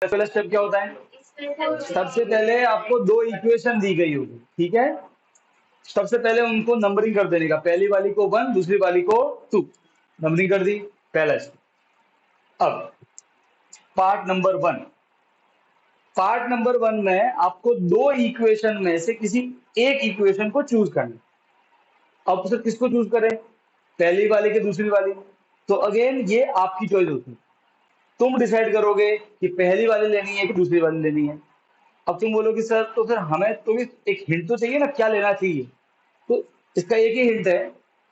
पहला स्टेप क्या होता है? सबसे पहले आपको दो इक्वेशन दी गई होगी, ठीक है। सबसे पहले उनको नंबरिंग कर देने का, पहली वाली को 1, दूसरी वाली को 2, नंबरिंग कर दी, पहला स्टेप। अब पार्ट नंबर 1, पार्ट नंबर 1 में आपको दो इक्वेशन में से किसी एक इक्वेशन को चूज करना। अब सर किसको चूज करें, पहली वाली की दूसरी वाली? तो अगेन ये आपकी चॉइस होती है, तुम डिसाइड करोगे कि पहली वाली लेनी है कि दूसरी वाली लेनी है। अब तुम बोलोगे सर तो फिर हमें तो भी एक हिंट तो चाहिए ना, क्या लेना चाहिए। तो इसका एक ही हिंट है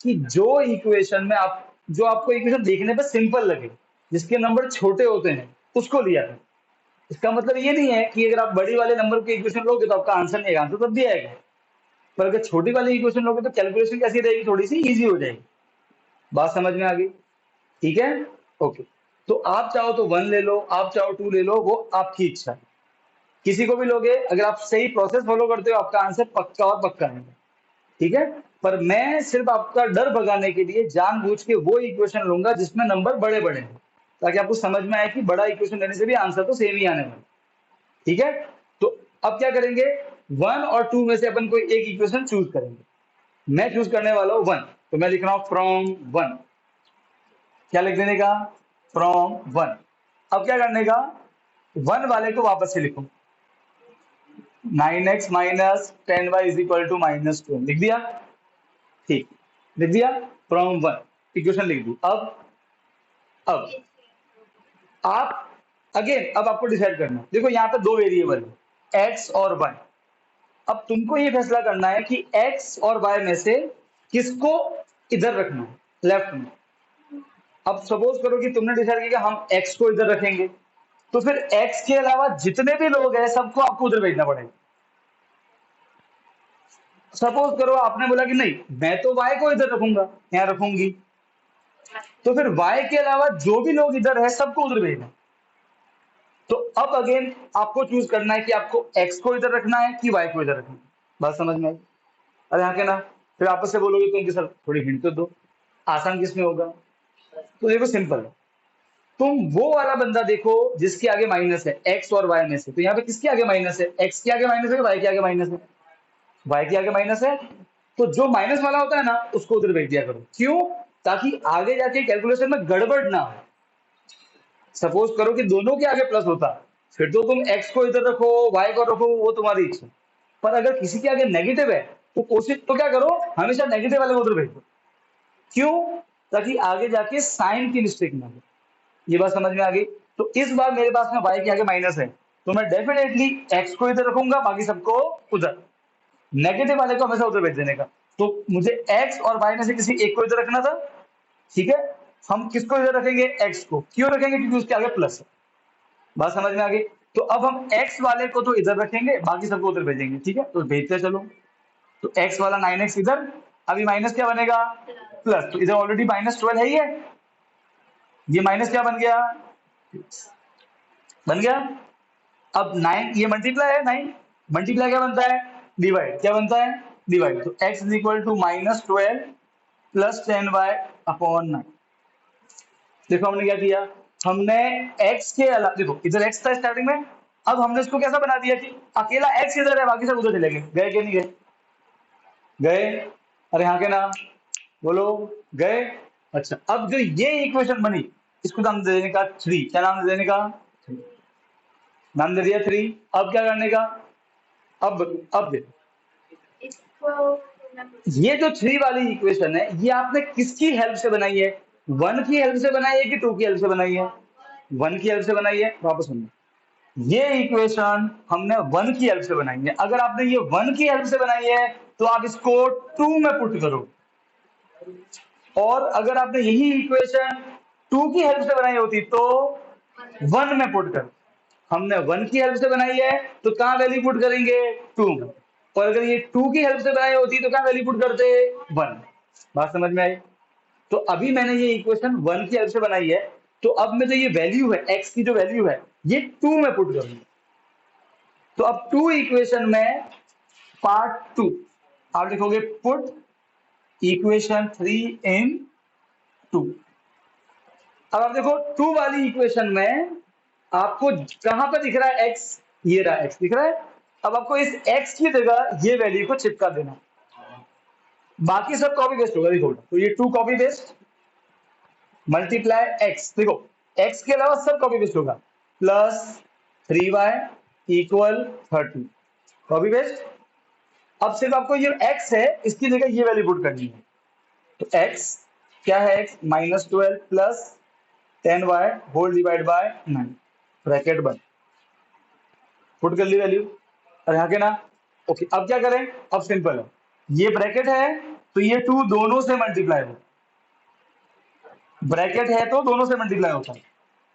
कि जो इक्वेशन में आप, जो आपको इक्वेशन देखने पे सिंपल लगे, जिसके नंबर छोटे होते हैं, उसको लिया है। इसका मतलब ये नहीं है कि अगर आप बड़ी वाले नंबर की इक्वेशन लोगे तो आपका आंसर नहीं आएगा, आंसर तब भी आएगा। पर अगर छोटी वाली इक्वेशन लोगे तो कैलकुलेशन कैसी रहेगी, थोड़ी सी इजी हो जाएगी। बात समझ में आ गई? ठीक है, ओके। तो आप चाहो तो 1 ले लो, आप चाहो 2 ले लो, वो आपकी इच्छा है। किसी को भी लोगे, अगर आप सही प्रोसेस फॉलो करते हो आपका आंसर पक्का और पक्का है, ठीक है। पर मैं सिर्फ आपका डर भगाने के लिए जानबूझ के वो इक्वेशन लूंगा जिसमें नंबर बड़े बड़े हैं, ताकि आपको समझ में आए कि बड़ा इक्वेशन लेने से भी आंसर तो सेम ही आने वाला, ठीक है। तो अब क्या करेंगे, 1 और 2 में से अपन कोई एक इक्वेशन चूज करेंगे। मैं चूज करने वाला हूं 1, तो मैं लिख रहा हूं फ्रॉम 1। क्या लिख देने का, फ्रॉम 1। अब क्या करने का, 1 वाले को वापस से लिखो, 9x minus 10y is equal to -12, लिख दिया, ठीक, लिख दिया, फ्रॉम 1 इक्वेशन लिख दी। अब आप अगेन, अब आपको डिसाइड करना है, देखो यहाँ पे दो वेरिएबल है, x और y। अब तुमको ये फैसला करना है कि x और y में से किसको इधर रखना है, लेफ्ट में। अब सपोज करो कि तुमने डिसाइड किया कि हम x को इधर रखेंगे, तो फिर x के अलावा जितने भी लोग हैं सबको आपको उधर भेजना पड़ेगा। सपोज करो आपने बोला कि नहीं मैं तो y को इधर रखूंगा, यहाँ रखूंगी, तो फिर y के अलावा जो भी लोग इधर है सबको उधर भेजना। तो अब अगेन आपको चूज करना है कि आपको x को इधर रखना है कि y को इधर रखना है। बात समझ में आई? अरे हाँ के ना, फिर आपस से बोलोगे तुम कि सर थोड़ी हिंट तो दो, आसान किसमें होगा। तो देखो सिंपल है, तुम वो वाला बंदा देखो जिसके आगे माइनस है x और y में से। तो यहाँ पे किसके आगे माइनस है, x के आगे माइनस है, y के आगे माइनस है, y के आगे माइनस है। तो जो माइनस वाला होता है ना उसको उधर भेज दिया करो, क्यों, ताकि आगे जाके कैलकुलेशन में गड़बड़ ना हो। सपोज करो कि दोनों के आगे प्लस होता, फिर तो तुम x को इधर रखो y को रखो, वो तुम्हारी इच्छा। पर अगर किसी के आगे नेगेटिव है तो कोशिश तो क्या करो, हमेशा नेगेटिव वाले को उधर भेज दो, क्यों, ताकि आगे जाके साइन की मिस्टेक ना हो। ये बात समझ में आ गई? तो इस बार मेरे पास में y के आगे माइनस है, तो मैं डेफिनेटली x को इधर रखूंगा, बाकी सबको उधर, नेगेटिव वाले को हमेशा उधर भेज देने का। तो मुझे x और y में से किसी एक को इधर रखना था, ठीक है। हम किसको इधर रखेंगे, x को, क्यों रखेंगे, क्योंकि उसके आगे प्लस है। बात समझ में आ गई? तो अब हम x वाले को तो इधर रखेंगे, बाकी सबको उधर भेजेंगे, ठीक है। तो भेजते चलो, तो x वाला 9x इधर, अभी माइनस क्या बनेगा, प्लस, तो इधर ऑलरेडी -12 है ही है, ये माइनस क्या बन गया, बन गया। अब 9 ये मल्टीप्लाई है, 9 मल्टीप्लाई क्या बनता है, डिवाइड, क्या बनता है, डिवाइड। तो x is equal to -12 plus 10y upon 9। देखो हमने क्या किया, हमने x के अलावा, देखो इधर x था स्टार्टिंग में, अब हमने इसको कैसा बना दिया कि अकेला x इधर है, बाकी सब उधर चले गए, गए कि नहीं गए, गए। अरे हाँ के ना, बोलो, गए। अच्छा, अब जो ये इक्वेशन बनी, इसको नाम दे देने का 3, क्या नाम दे देने का, नाम दे दिया 3। अब क्या करने का, अब देखो, ये जो 3 वाली इक्वेशन है ये आपने किसकी हेल्प से बनाई है, 1 की हेल्प से बनाई है कि 2 की हेल्प से बनाई है, 1 की हेल्प से बनाई है। वापस सुनो, ये इक्वेशन हमने 1 की हेल्प से बनाई है। अगर आपने ये 1 की हेल्प से बनाई है तो आप इसको 2 में पुट करो, और अगर आपने यही इक्वेशन 2 की हेल्प से बनाई होती तो 1 में पुट करो। हमने 1 की हेल्प से बनाई है तो कहां वैल्यू पुट करेंगे, 2 में, और अगर ये 2 की हेल्प से बनाई होती तो कहां वैल्यू पुट करते, 1। बात समझ में आई? तो अभी मैंने ये इक्वेशन 1 की हेल्प से बनाई है, तो अब में जो ये वैल्यू है, x की जो वैल्यू है, ये 2 में पुट करूंगा। तो अब 2 इक्वेशन में पार्ट 2 आप लिखोगे, पुट इक्वेशन 3 इन 2। अब आप देखो 2 वाली इक्वेशन में आपको कहां पर दिख रहा है x, ये रहा x दिख रहा है। अब आपको इस x की जगह ये वैल्यू को चिपका देना, बाकी सब कॉपी पेस्ट होगा। देखो तो ये 2 कॉपी पेस्ट मल्टीप्लाई x, देखो x के अलावा सब कॉपी पेस्ट होगा, plus 3y equal 30, copy paste. अब सिर्फ आपको ये x है इसकी जगह ये वैल्यू पुट करनी है, तो x क्या है, x -12 plus 10y whole divide by 9 bracket बंद, पुट कर ली वैल्यू और यहाँ के ना। ओके अब क्या करें, अब सिंपल है, ये ब्रैकेट है तो ये 2 दोनों से मल्टीप्लाई हो, ब्रैकेट है तो दोनों से मल्टीप्लाई होता है,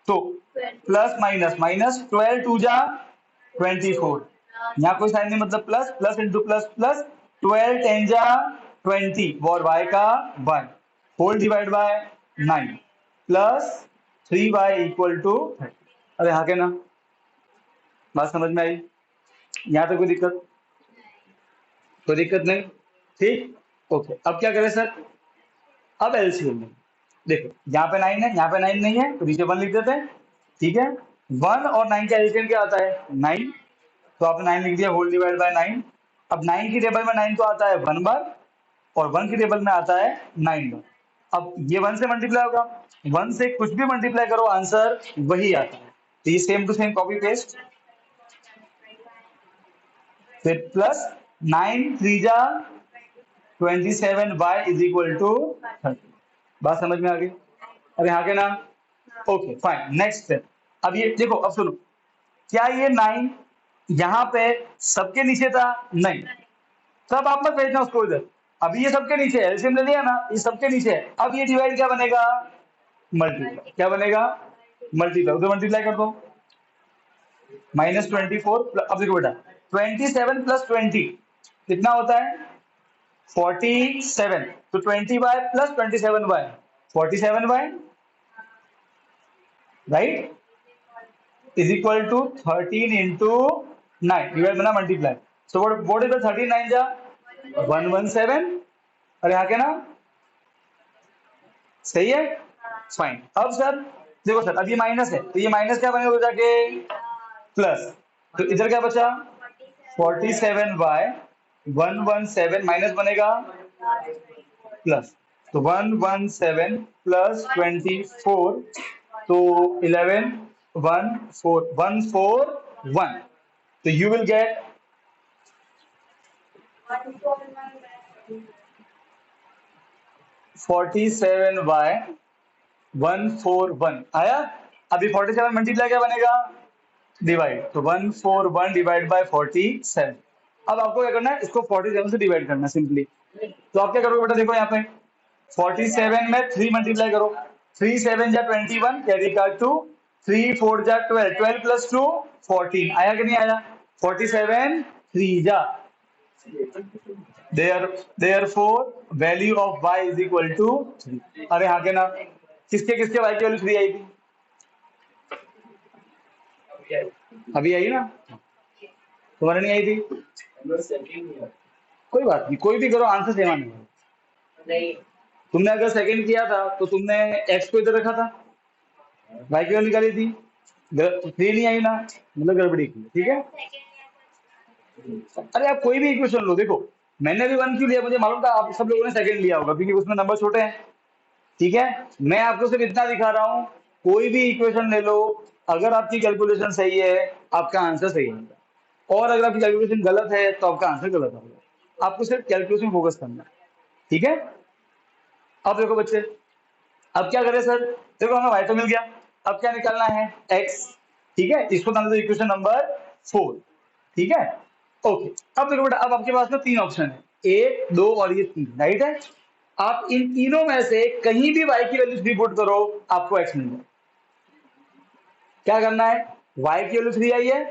तो प्लस माइनस माइनस 12 2 जा 24, यहाँ कोई साइन नहीं मतलब plus, plus into plus plus 12 10 जा 20 और y का y whole divide by 9 plus 3y equal to 30। अरे हाँ के ना, बात समझ में आई, यहाँ पे कोई दिक्कत, कोई दिक्कत नहीं, ठीक ओके। अब क्या करें सर, अब एलसीएम में देखो यहाँ पे 9 है, यहाँ पे 9 नहीं है तो नीचे 1 लिख देते हैं, ठीक है। 1 और 9 का एलसीएम क्या आता है 9, तो आपने 9 लिख दिया होल डिवाइड बाय 9। अब 9 की टेबल में 9 तो आता है 1 बार और 1 की टेबल में आता है 9 बार। अब ये 1 से मल्टीप्लाई होगा, 1 से कुछ भी मल्टीप्लाई करो आंसर वही आता है, तो ये same to same copy paste, फिर प्लस 9 3 जा 27 y इज इक्वल टू 30। बात समझ में आ गई, अरे हाँ के ना, ओके फाइन नेक्स्ट स्टेप। अब ये देखो, अब सुनो, क्या ये 9 यहाँ पे सबके नीचे था, नहीं, सब आप मत भेजना उसको इधर, अभी ये सबके नीचे है, एलसीएम ले लिया ना, ये सबके नीचे है। अब ये डिवाइड क्या बनेगा, मल्टीप्लाई, क्या बनेगा मल्टीप्लाई, उधर मल्टीप्लाई कर दो, -24, अब देखो बेटा 27 प्लस 20 कितना होता है 47, तो 20y plus 27y 47y right is equal to 13 into 9 divide बना multiply, so what is the 13 9 जा 117, अरे हाँ क्या ना, सही है फाइन। अब सर देखो सर, अब ये माइनस है तो ये माइनस क्या बनेगा जाके प्लस, तो इधर क्या बचा 47y 117 माइनस बनेगा प्लस, तो 117 प्लस 24 तो 11 1 4 1 4 1, तो यू विल गेट 47y 141 आया। अभी 47 मल्टीप्लाई क्या बनेगा डिवाइड, तो 141 डिवाइड बाय 47। अब आपको क्या करना है, इसको 47 से डिवाइड करना है सिंपली, तो आप क्या करोगे बेटा, देखो यहाँ पे 47 में 3 मल्टीप्लाई करो, 3 7 जा 21 कैरी का 2, 3 4 जा 12 12 प्लस 2 14, आया कि नहीं आया 47 3 जा, therefore value of y is equal to 3। अरे हाँ के ना, किसके किसके y की वैल्यू 3 आई थी, अभी आई ना, तुम्हारे नहीं आई थी, कोई बात नहीं, कोई भी करो आंसर सेम आने वाला। तुमने अगर सेकंड किया था तो तुमने x को इधर रखा था, y की वैल्यू निकाली थी, 3 नहीं आई ना, मतलब गड़बड़ी की, ठीक है। अरे आप कोई भी इक्वेशन लो, देखो मैंने भी 1 क्यों लिया, मुझे मालूम था आप सब लोगों ने सेकंड लिया होगा क्योंकि उसमें नंबर छोटे हैं, ठीक है। मैं आपको सिर्फ इतना दिखा रहा हूँ, कोई भी इक्वेशन ले लो, अगर आपकी कैलकुलेशन सही है आपका आंसर सही होगा, और अगर आपकी कैलकुलेशन गलत है तो आपका आंसर गलत होगा, आपको सिर्फ कैलकुलेशन फोकस करना है, ठीक है। अब देखो बच्चे, अब क्या करें सर, देखो हमें y तो मिल गया, अब क्या निकालना है x, ठीक है, इसको डाल दो इक्वेशन नंबर 4, ठीक है ओके। अब देखो बेटा, अब आपके पास में 3 ऑप्शन है, 1 2 और ये 3, राइट है। आप इन तीनों में से कहीं भी y की वैल्यू 3 पुट करो आपको x मिल जाए, क्या करना है, y की वैल्यू 3 आई है,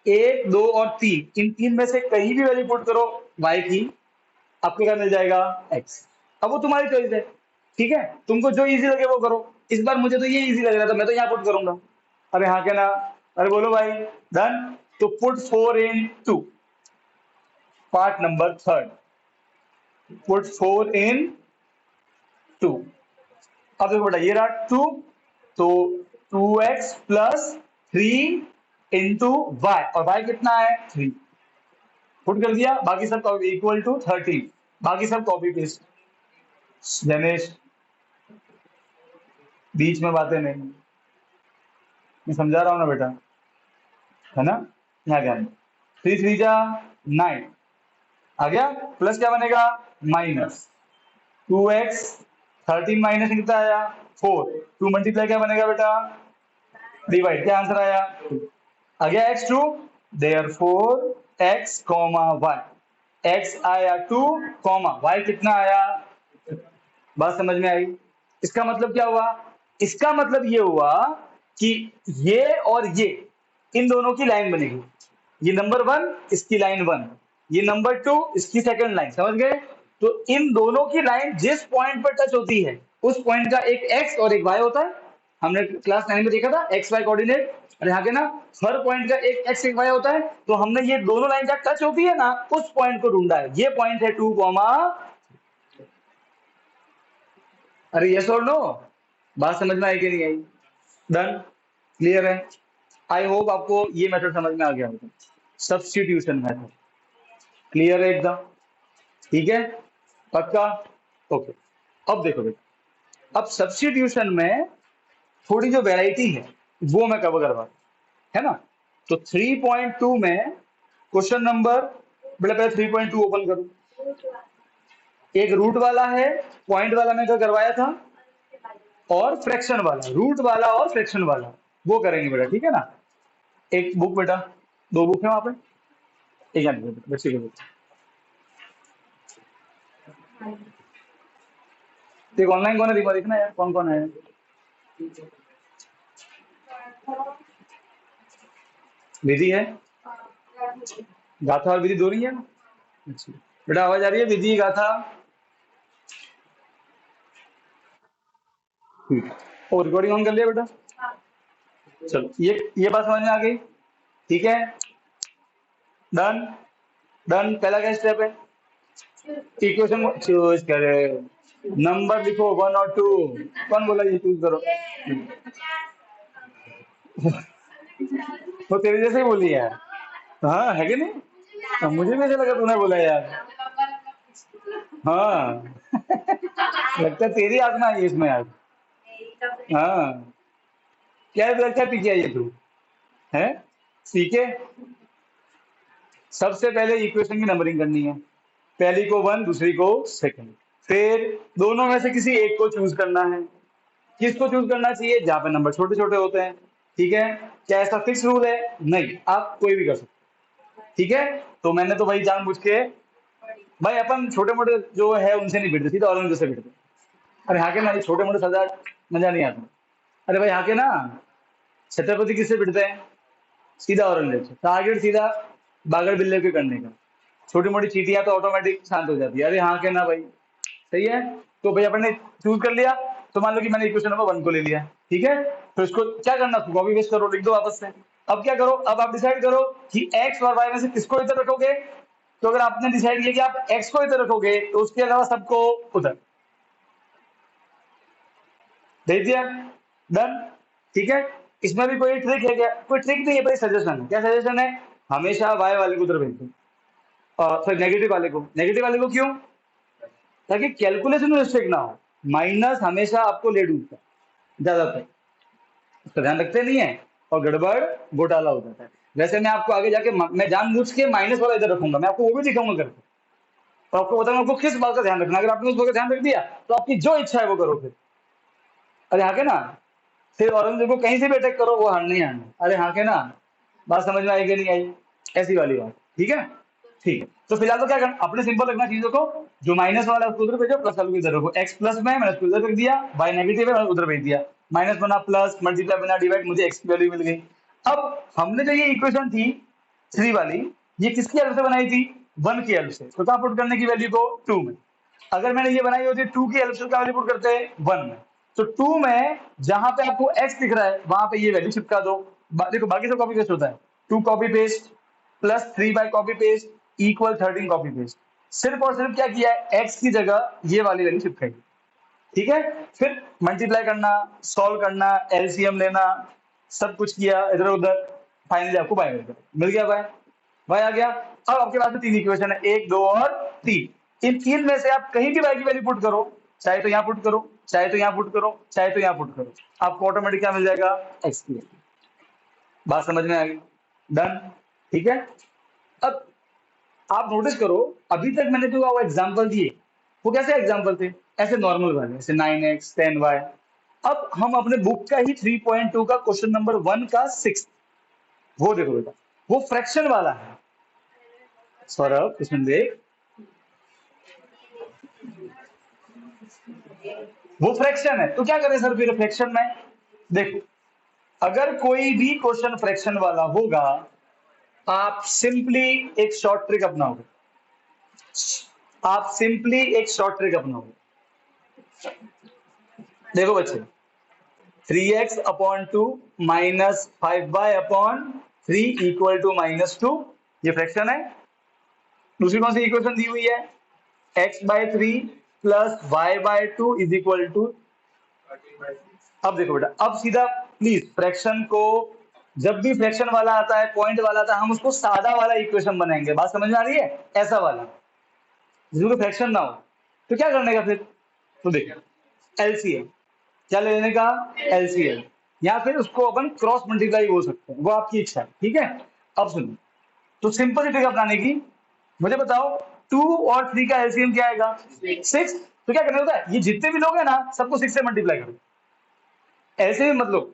1 2 और 3, इन 3 में से कहीं भी वैल्यू पुट करो y की, आपको क्या मिल जाएगा x। अब वो तुम्हारी चॉइस है, ठीक है, तुमको जो इजी लगे वो करो, इस बार मुझे तो ये इजी लग रहा था, मैं तो यहाँ पुट करूंगा, अरे हाँ क्या ना, अरे बोलो भाई डन, तो पुट 4 इन 2, पार्ट नंबर 3, पुट 4 इन 2। अब देखो बेटा ये रहा 2, तो 2x प्लस 3 इंटू वाई, और वाई कितना है 3, पुट कर दिया, बाकी सब इक्वल टू 30, बाकी सब कॉपी पेस्ट। रमेश बीच में बातें नहीं, मैं समझा रहा हूँ ना बेटा, है ना। यहाँ ध्यान, 3 3 जा 9 आ गया, प्लस क्या बनेगा माइनस 2x, 13 माइनस कितना आया 4, 2 मल्टीप्लाई क्या बनेगा बेटा डिवाइड, क्या आंसर आया 2। आ गया x2, therefore x comma y, x आया 2 कॉमा y कितना आया, बात समझ में आई। इसका मतलब क्या हुआ, इसका मतलब ये हुआ कि ये और ये इन दोनों की लाइन बनेगी, ये नंबर 1 इसकी लाइन 1, ये नंबर 2 इसकी सेकंड लाइन, समझ गए। तो इन दोनों की लाइन जिस पॉइंट पर टच होती है उस पॉइंट का एक x और एक y होता है, हमने क्लास 9 में देखा था एक्स वाई कोऑर्डिनेट। और यहाँ के ना हर पॉइंट का एक एक्स एक वाई होता है, तो हमने ये दोनों लाइन जब टच होती है ना उस पॉइंट को ढूंढा है, ये पॉइंट है 2 कॉमा, अरे यस और नो, बात समझ में आई कि नहीं आई। डन, क्लियर है। आई होप आपको ये मेथड समझ में आ गया होगा, सब्स्टिट्यूशन मेथड, क्लियर है एकदम, ठीक है पक्का, ओके। अब देखो बेटा, अब सब्स्टिट्यूशन में थोड़ी जो वैरायटी है वो मैं कवर करवा, है ना। तो 3.2 में क्वेश्चन नंबर, बेटा पहले 3.2 ओपन करो, एक रूट वाला है, पॉइंट वाला मैं क्या करवाया था, और फ्रैक्शन वाला, रूट वाला और फ्रैक्शन वाला, वो करेंगे बेटा, ठीक है ना। एक बुक बेटा, दो बुक है वहां पे, एक बच्चे की बुक, एक ऑनलाइन कौन है दिखा, देखना यार कौन कौन है। विधि है, गाथा और विधि दो नहीं है। अच्छा बेटा आवाज आ रही है, विधि गाथा, और रिकॉर्डिंग ऑन कर लिया बेटा, चलो ये बात समझ में आ गई, ठीक है। डन, डन, पहला क्या स्टेप है, इक्वेशन को चूज करे, नंबर लिखो 1 और 2, कौन बोला ये चूज करो, वो तेरे जैसे ही बोली है, हाँ है कि नहीं, तो मुझे भी ऐसा लगा तूने बोला यार, हाँ लगता है तेरी आत्मा है इसमें आज, हाँ क्या लगता है पीछे ये तू है, ठीक है। सबसे पहले इक्वेशन की नंबरिंग करनी है, पहली को 1 दूसरी को सेकंड, फिर दोनों में से किसी एक को चूज करना है, किसको चूज करना चाहिए, जहां पे नंबर छोटे छोटे होते हैं, ठीक है। क्या ऐसा फिक्स रूल है, नहीं, आप कोई भी कर सकते, ठीक है। तो मैंने तो भाई जानबूझ के, भाई अपन छोटे मोटे जो है उनसे नहीं भिड़ते, सीधा औरंगजेब से भिड़ते, अरे हाँ के ना, ये छोटे मोटे सरदार मजा नहीं आता, अरे भाई हाँ के ना, छत्रपति किससे भिड़ते हैं, सीधा औरंगजेब से, टारगेट सीधा बागड़ बिल्ले के करने का, छोटी मोटी चीटियां तो ऑटोमेटिक शांत हो जाती है, अरे हाँ के ना भाई, सही है। तो भाई अपन ने चूज कर लिया, तो मान लो कि मैंने इक्वेशन नंबर 1 को ले लिया, ठीक है। तो इसको क्या करना, कॉपी पेस्ट करो, लिख दो वापस से। अब क्या करो, अब आप डिसाइड करो कि एक्स और वाई में से किसको इधर रखोगे। तो अगर आपने डिसाइड किया कि आप एक्स को इधर रखोगे तो उसके अलावा सबको उधर भेज दिया, डन, ठीक है। इसमें भी कोई ट्रिक है क्या, कोई ट्रिक नहीं है भाई, सजेशन है, क्या सजेशन है, हमेशा वाई वाले को उधर भेज दो, सॉरी नेगेटिव वाले को, नेगेटिव वाले को क्यों, ताकि कैलकुलेशन में मिस्टेक ना हो, माइनस हमेशा आपको ले डूबता है ज्यादातर, उसका ध्यान रखते नहीं है और गड़बड़ घोटाला हो जाता है। वैसे मैं आपको आगे जाके मैं जानबूझ के माइनस वाला इधर रखूंगा, मैं आपको वो भी दिखाऊंगा करके, तो आपको बताऊंगा आपको किस बात का ध्यान रखना, अगर आपने उस बात का ध्यान रख दिया तो आपकी जो इच्छा है वो करो फिर, अरे हाँ के ना, फिर औरंगजेब को कहीं से भी अटैक करो वो हार नहीं आना, अरे हाँ के ना, बात समझ में आई कि नहीं आई, ऐसी वाली बात, ठीक है। ठीक है, तो फिलहाल तो क्या करना, अपने सिंपल रखना चीजों को, जो माइनस वाला है उसको उधर भेजो, प्लस वाले को इधर रखो, एक्स प्लस में मैंने उसको इधर रख दिया, वाई नेगेटिव है मैंने उधर भेज दिया, माइनस बना प्लस, मल्टीप्लाई बना डिवाइड, मुझे एक्स की वैल्यू मिल गई। अब हमने जो ये इक्वेशन थी 3 वाली, ये किसकी हेल्प से बनाई थी, 1 की हेल्प से, तो कहाँ पुट करने की वैल्यू को 2 में, अगर मैंने ये बनाई होती 2 की हेल्प से क्या वैल्यू पुट करते हैं 1 में, तो 2 में जहां पे आपको x दिख रहा है वहां पे ये वैल्यू चिपका दो, देखो बाकी सब कॉपी पेस्ट होता है, 2 copy paste plus 3 by copy paste equal 13 copy paste, सिर्फ और सिर्फ क्या किया है, x की जगह ये वाली वैल्यू चिपकाई, ठीक है। फिर मल्टीप्लाई करना, सॉल्व करना, एलसीएम लेना, सब कुछ किया इधर उधर, फाइनली आपको y मिल गया। y आ गया। अब आपके पास में 3 इक्वेशन है, 1 2 और 3। इन 3 में से आप कहीं भी y की वैल्यू पुट करो, चाहे तो यहाँ पुट करो, चाहे तो यहाँ पुट करो, चाहे तो यहाँ पुट करो, आपको ऑटोमेटिक क्या मिल जाएगा, x की। बात समझ में आ गई? डन। ठीक है। अब आप नोटिस करो, अभी तक मैंने जो वो एग्जांपल दिए वो कैसे एग्जांपल थे, ऐसे नॉर्मल वाले, जैसे 9x 10y। अब हम अपने बुक का ही 3.2 का क्वेश्चन नंबर 1 का 6, वो देखो बेटा, वो फ्रैक्शन वाला है। सौरभ इसमें देख, वो फ्रैक्शन है, तो क्या करें सर फिर फ्रैक्शन में? देखो, अगर कोई भी क्वेश्चन फ्रैक्शन वाला होगा, आप सिंपली एक शॉर्ट ट्रिक अपनाओगे, आप सिंपली एक शॉर्ट ट्रिक अपनाओगे। देखो बच्चे, 3x upon 2 minus 5y upon 3 equal to -2, ये फ्रैक्शन है। दूसरी कौन सी इक्वेशन दी हुई है, x by 3 plus y by 2 is equal to. अब देखो बेटा, अब सीधा प्लीज फ्रैक्शन को, जब भी फ्रैक्शन वाला आता है, पॉइंट वाला आता है, हम उसको सादा वाला इक्वेशन बनाएंगे। बात समझ में आ रही है? ऐसा वाला जिसमें फ्रैक्शन ना हो। तो क्या करने का फिर, तो देखो एलसीएम, क्या ले लेने का, एलसीएम, या फिर उसको अपन क्रॉस मल्टीप्लाई बोल सकते हैं, वो आपकी इच्छा है। ठीक है। अब सुनो, तो सिंपल सी ट्रिक अपनाने की, मुझे बताओ 2 और 3 का एलसीएम क्या आएगा, 6। तो क्या करना होता है, ये जितने भी लोग हैं ना, सबको 6 से मल्टीप्लाई करो। ऐसे भी मतलब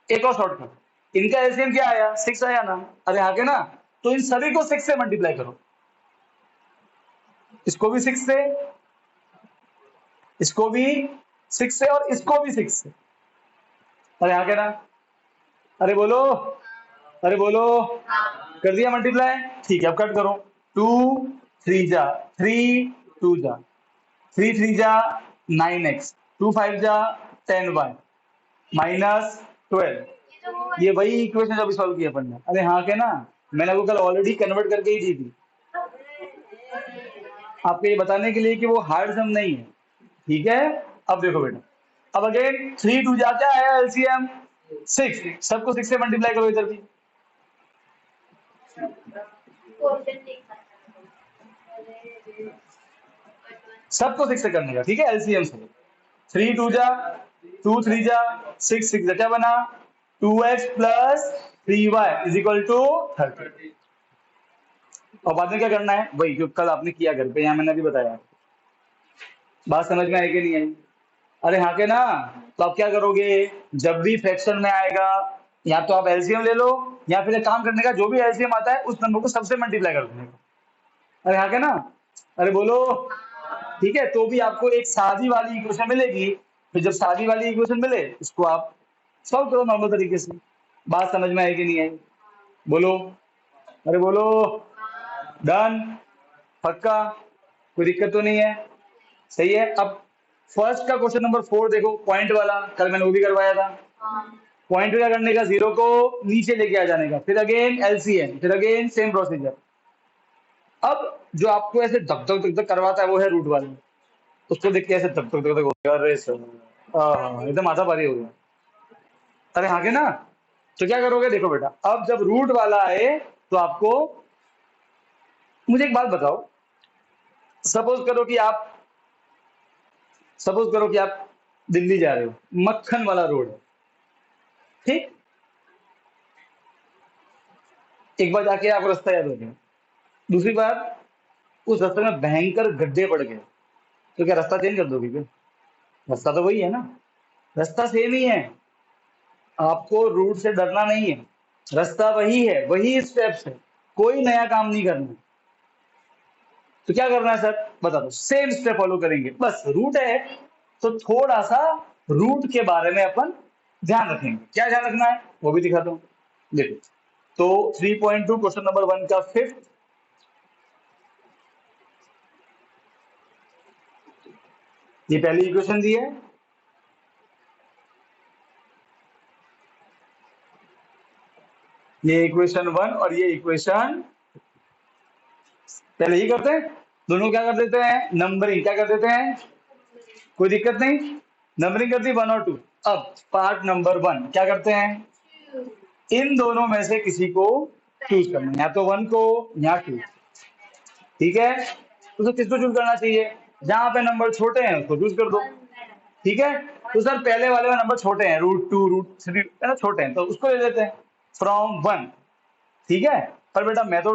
एक और शॉर्टकट, इनका एलसीएम क्या आया, 6 आया ना, अरे आगे ना, तो इन सभी को 6 से मल्टीप्लाई करो, इसको भी 6 से, इसको भी 6 से, और इसको भी 6 से। अरे आगे ना, अरे बोलो, अरे बोलो, कर दिया मल्टीप्लाई? ठीक है, अब कट करो। 2 3 जा 3, 2 जा 3, 3 जा 9x, 2 5 जा 10y माइनस 12। ये वही इक्वेशन जो अभी सॉल्व किया अपन ने। अरे हाँ के ना, मैंने आपको कल ऑलरेडी कन्वर्ट करके ही दी थी, आपको ये बताने के लिए कि वो हार्ड सम नहीं है। ठीक है। अब देखो बेटा, अब अगेन 3 2 जा, क्या आया एलसीएम, 6, सबको 6 से मल्टीप्लाई करो इधर भी, सबको 6 से करने का। ठीक है, एलसीएम से 3 2 जा 2 3 जा 6 6 जा, क्या बना 2x plus 3y is equal to 30। और बाद में क्या करना है, वही जो कल आपने किया घर पे, यहाँ मैंने अभी बताया। बात समझ में आई कि नहीं आई? अरे हाँ के ना, तो आप क्या करोगे, जब भी फ्रैक्शन में आएगा, या तो आप एलसीएम ले लो, या फिर एक काम करने का, जो भी एलसीएम आता है उस नंबर को सबसे मल्टीप्लाई कर देने का। अरे हाँ के ना, अरे बोलो। ठीक है, तो भी आपको एक सादी वाली इक्वेशन मिलेगी। फिर जब सादी वाली इक्वेशन मिले, इसको आप सॉल्व करो नॉर्मल तरीके से। बात समझ में आई कि नहीं आई? बोलो, अरे बोलो। डन, पक्का, कोई दिक्कत तो नहीं है? सही है। अब फर्स्ट का क्वेश्चन नंबर 4 देखो, पॉइंट वाला, कल मैंने वो भी करवाया था। पॉइंट क्या करने का, 0 को नीचे लेके आ जाने का, फिर अगेन एलसीएम, फिर अगेन सेम प्रोसीजर। अब जो आपको ऐसे धक धक धक धक करवाता है वो है रूट वाला, उसको देख के ऐसे धक धक धक धक हो गया, अरे सर एकदम माथा भारी हो गया। अरे हाँ के ना, तो क्या करोगे, देखो बेटा, अब जब रूट वाला आए तो आपको, मुझे एक बात बताओ, सपोज करो कि आप, सपोज करो कि आप दिल्ली जा रहे हो, मक्खन वाला रोड है, ठीक, एक बार जाके आपको रास्ता याद हो गया, दूसरी बार उस रास्ते में भयंकर गड्ढे पड़ गए, तो क्या रास्ता चेंज कर दोगे क्या? रास्ता तो वही है ना, रास्ता सेम ही है, आपको रूट से डरना नहीं है, रास्ता वही है, वही स्टेप्स है, कोई नया काम नहीं करना। तो क्या करना है सर, बता दो, सेम स्टेप फॉलो करेंगे, बस रूट है तो थोड़ा सा रूट के बारे में अपन ध्यान रखेंगे। क्या ध्यान रखना है वो भी दिखाता हूँ, देखो। तो 3.2 क्वेश्चन नंबर 1 का 5th, ये पहली इक्वेशन दी है, ये इक्वेशन 1 और ये इक्वेशन, पहले ही करते हैं, दोनों क्या कर देते हैं, नंबरिंग क्या कर देते हैं, कोई दिक्कत नहीं, नंबरिंग कर दी 1 और 2। अब पार्ट नंबर 1 क्या करते हैं, इन दोनों में से किसी को चूज करना है, या तो 1 को या 2। ठीक है, तो सर किसको चूज करना चाहिए? जहां पे नंबर छोटे हैं उसको चूज कर दो। ठीक है, तो सर पहले वाले में नंबर छोटे हैं, √2 √3 है ना, छोटे हैं, तो उसको ले लेते हैं फ्रॉम 1। ठीक है, पर बेटा मैं तो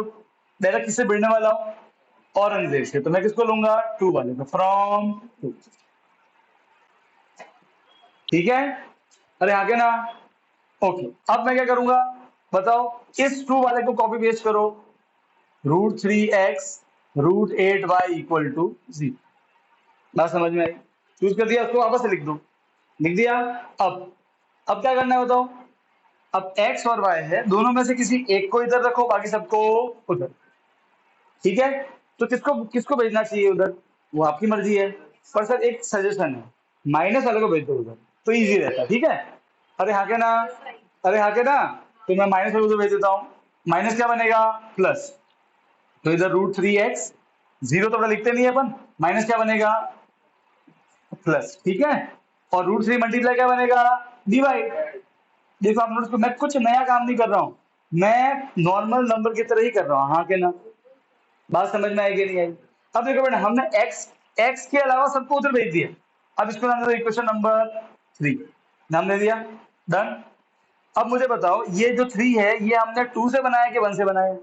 डायरेक्ट किससे भिड़ने वाला हूँ, औरंगजेब से, तो मैं किसको लूंगा? 2 वाले को, फ्रॉम 2। ठीक है, अरे आगे ना। ओके, अब मैं क्या करूंगा बताओ, इस 2 वाले को कॉपी पेस्ट करो, √3x √8y इक्वल टू 0। बात समझ में आई? चूज कर दिया, उसको वापस से लिख दो, लिख दिया। अब क्या करना है बताओ, अब x और y है, दोनों में से किसी एक को इधर रखो, बाकी सबको उधर। ठीक है, तो किसको किसको भेजना चाहिए उधर, वो आपकी मर्जी है, पर सर एक सजेशन है, माइनस वाले को भेज दो उधर, तो इजी रहता है। ठीक है, अरे हाँ के ना, अरे हाँ के ना, तो मैं माइनस वाले को उधर भेज देता हूँ। माइनस क्या बनेगा? प्लस, तो इधर √3x, 0 तो लिखते नहीं है अपन, माइनस क्या बनेगा? प्लस। ठीक है, और √3 मल्टीप्लाई क्या बनेगा? डिवाइड। देखो आप नोटिस, मैं कुछ नया काम नहीं कर रहा हूँ, मैं नॉर्मल नंबर की तरह ही कर रहा हूँ। हाँ के ना, बात समझ में आएगी नहीं आई? अब देखो बेटा, हमने x के अलावा सबको उधर भेज दिया। अब इसको नाम दे दो इक्वेशन नंबर 3, नाम दे दिया, डन। अब मुझे बताओ, ये जो 3 है ये हमने 2 से बनाया कि 1 से बनाया?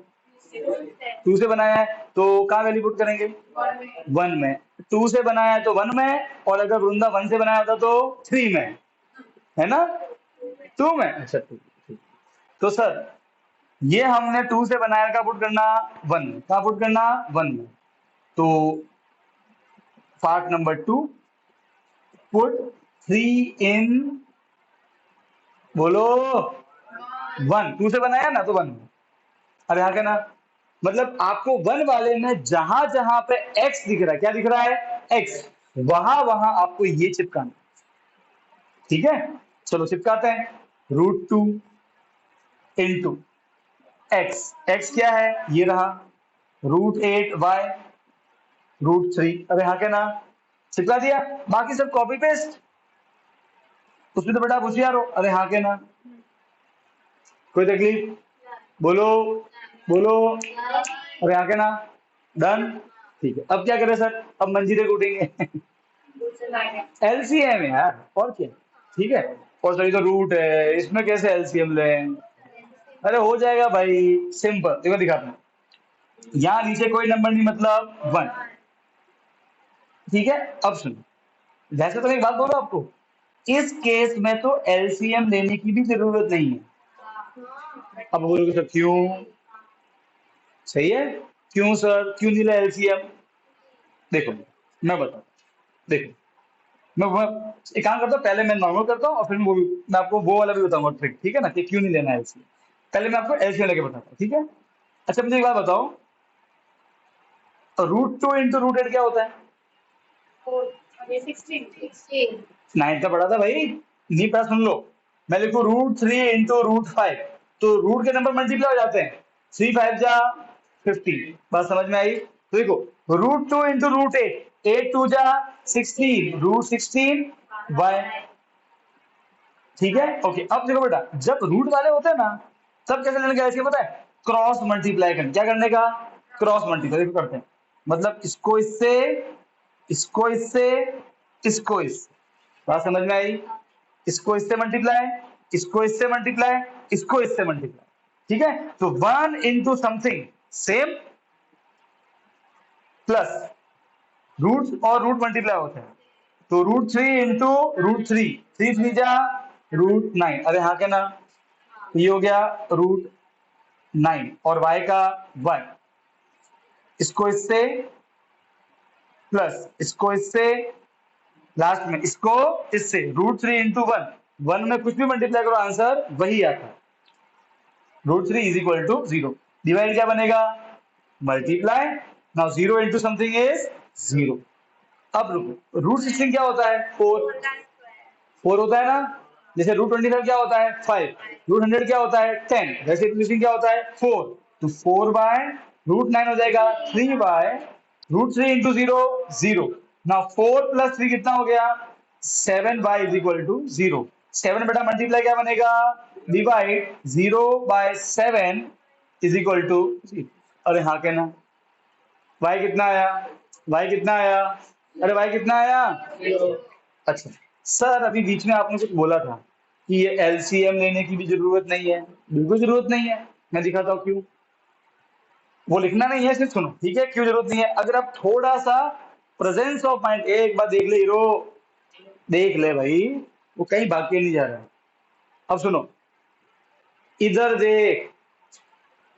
2 से बनाया है, तो कहाँ वैल्यू पुट करेंगे? 1 में। 2 से बनाया है तो 1 में, और अगर वृंदा 1 से बनाया होता तो 3 में, है ना? 2 में, अच्छा ठीक। तो सर ये हमने 2 से बनाया, कहाँ पुट करना? 1 में। कहाँ पुट करना? 1 में। तो पार्ट नंबर 2, पुट 3 इन, बोलो 1। 2 से बनाया ना तो 1 में, अरे हाँ क्या ना, मतलब आपको 1 वाले में जहां जहां पे x दिख रहा है, क्या दिख रहा है? x, वहां वहां आपको ये चिपकाना। ठीक है, चलो चिपकाते हैं। √2 इंटू x क्या है? ये रहा, √8y √3, अरे हाँ क्या ना, चिपका दिया। बाकी सब कॉपी पेस्ट, उसमें तो बेटा आप होशियार हो, अरे हाँ क्या ना, कोई तकलीफ? बोलो बोलो, अरे हाँ क्या ना, डन। ठीक है, अब क्या करें सर? अब मंजीरे कूटेंगे। एलसीएम यार, और क्या। ठीक है, और सही तो रूट है, इसमें कैसे एलसीएम लें? अरे हो जाएगा भाई, सिंपल, देखो दिखाता हूँ। यहाँ नीचे कोई नंबर नहीं, मतलब 1। ठीक है, अब सुनो, वैसे तो मैं एक बात बोल रहा हूँ आपको, इस केस में तो एलसीएम लेने की भी जरूरत नहीं है। अब बोलोगे सर क्यों? सही है, क्यों सर, क्यों नहीं ले एलसीएम? देखो मैं बताऊँ, देखो मैं एक काम करता हूँ, पहले मैं नॉर्मल करता हूँ और फिर मैं आपको वो वाला भी बताऊंगा ट्रिक। ठीक है ना, कि क्यों नहीं लेना एलसीएम, पहले मैं आपको एलसीएम लेके बताता हूँ। ठीक है, अच्छा मुझे एक बात बताओ, √2 इंटू √8 क्या होता है? 9 का पढ़ा था भाई, नहीं पढ़ा सुन लो। मैं लिखू √3 इंटू √5, तो रूट के नंबर मल्टीप्लाई हो जाते हैं, 3 5 जा 15। बात समझ में आई? तो देखो, √2 इंटू √8, 8 2 जा 16, √16y। ठीक है, ओके। अब देखो बेटा, जब रूट वाले होते हैं ना, तब कैसे लेने का इसके पता है? क्रॉस मल्टीप्लाई करना। क्या करने का? क्रॉस मल्टीप्लाई करते हैं, मतलब इसको इससे, इसको इससे, इसको इससे। बात समझ में आई? इसको इससे मल्टीप्लाई, इसको इससे मल्टीप्लाई, इसको इससे मल्टीप्लाई। ठीक है, तो 1 into something same, plus root और रूट मल्टीप्लाई होते हैं, तो √3 इंटू √3, 3 3 जा √9, अरे हाँ क्या ना, ये हो गया √9, और y का 1, इसको इससे प्लस, इसको इससे, लास्ट में इसको इससे, √3 इंटू 1, 1 में कुछ भी मल्टीप्लाई करो आंसर वही आता है, √3 इज इक्वल टू 0। डिवाइड क्या बनेगा? Multiply. Now 0 into something is 0। अब रुको, √16 क्या होता है? 4 होता है ना, जैसे √25 क्या होता है? 5, √100 क्या होता है? 10, वैसे √16 क्या होता है? 4, तो 4 बाय √9 हो जाएगा 3 बाय √3 इंटू 0 0। नाउ 4 प्लस 3 कितना हो गया? 7 बाय इज इक्वल टू 0। 7 बेटा मल्टीप्लाई क्या बनेगा? डिवाइड 0/7 इज इक्वल टू, अरे हाँ कहना, y कितना आया, y कितना आया, अरे y कितना आया। अच्छा सर, अभी बीच में आपने कुछ बोला था कि ये एलसीएम लेने की भी जरूरत नहीं है। बिल्कुल जरूरत नहीं है, मैं दिखाता हूँ क्यों। वो लिखना नहीं है, सिर्फ सुनो, ठीक है, क्यों जरूरत नहीं है। अगर आप थोड़ा सा प्रेजेंस ऑफ माइंड एक बार देख ले हीरो, देख ले भाई, वो कहीं भाग के नहीं जा रहा है। अब सुनो, इधर देख,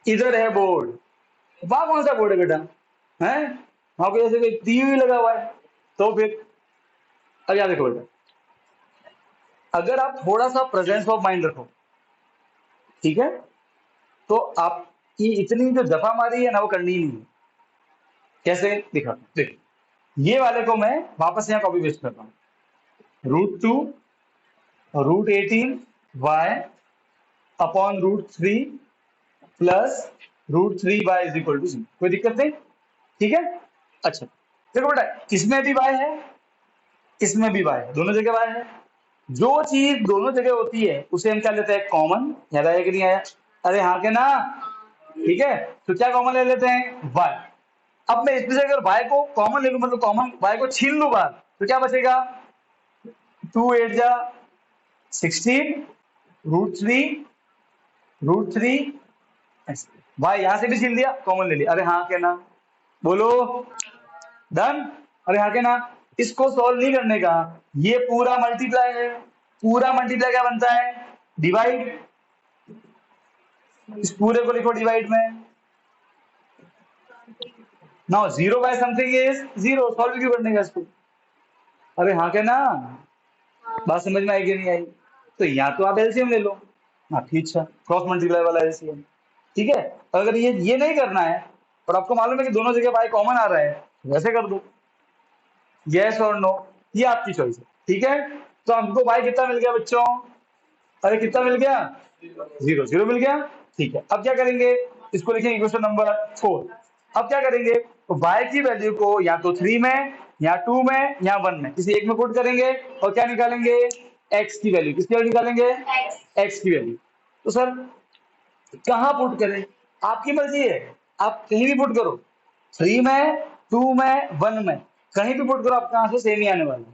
इधर है बोर्ड, वहां कौन सा बोर्ड है बेटा, है वहां को जैसे कोई टीवी लगा हुआ है। तो फिर अब याद देखो बेटा, अगर आप थोड़ा सा प्रेजेंस ऑफ माइंड रखो, ठीक है, तो आपकी इतनी जो दफा मारी है ना, वो करनी ही नहीं है। कैसे दिखा, देख, ये वाले को मैं वापस यहाँ कॉपी पेस्ट करता हूँ, √2 √18 y upon √3 plus √3y is equal to 0। कोई दिक्कत नहीं, ठीक है। अच्छा देखो बेटा, इसमें भी y है, इसमें भी y है, दोनों जगह y है। जो चीज दोनों जगह होती है उसे हम क्या लेते हैं, कॉमन। याद आया कि नहीं आया, अरे हाँ के ना, ठीक है। तो क्या कॉमन ले लेते हैं, y। अब मैं इसमें से अगर y को कॉमन ले लूं, मतलब कॉमन y को छीन लूं बाहर, तो क्या बचेगा, 2 8 जा 16 √3 y यहां से भी छीन लिया, कॉमन ले लिया। अरे हाँ के ना, बोलो, डन। अरे हाँ के ना, इसको सॉल्व नहीं करने का, ये पूरा मल्टीप्लाई है, पूरा मल्टीप्लाई क्या बनता है, डिवाइड। इस पूरे को लिखो डिवाइड में। नाउ 0/समथिंग इज 0, सॉल्व क्यों करने का इसको। अरे हाँ के ना, बात समझ में आएगी नहीं आई, तो या तो आप एलसीएम ले लो, हाँ ठीक है, क्रॉस मल्टीप्लाई वाला एलसीएम, ठीक है। अगर ये नहीं करना है और आपको मालूम है कि दोनों जगह बाय कॉमन आ रहा है, वैसे कर दो, यस और नो, ये आपकी चॉइस है, ठीक है। तो हमको बाय कितना मिल गया बच्चों, अरे कितना मिल गया, 0 0 मिल गया, ठीक है। अब क्या करेंगे, इसको लिखेंगे इक्वेशन नंबर 4। अब क्या करेंगे, तो y की वैल्यू को या तो 3 में या 2 में या 1 में किसी एक में पुट करेंगे और क्या निकालेंगे, x की वैल्यू। किसकी वैल्यू निकालेंगे, x की वैल्यू। तो सर कहाँ पुट करें, आपकी मर्जी है, आप कहीं भी पुट करो, 3 में 2 में 1 में कहीं भी पुट करो, आपका आंसर सेम ही आने वाला है,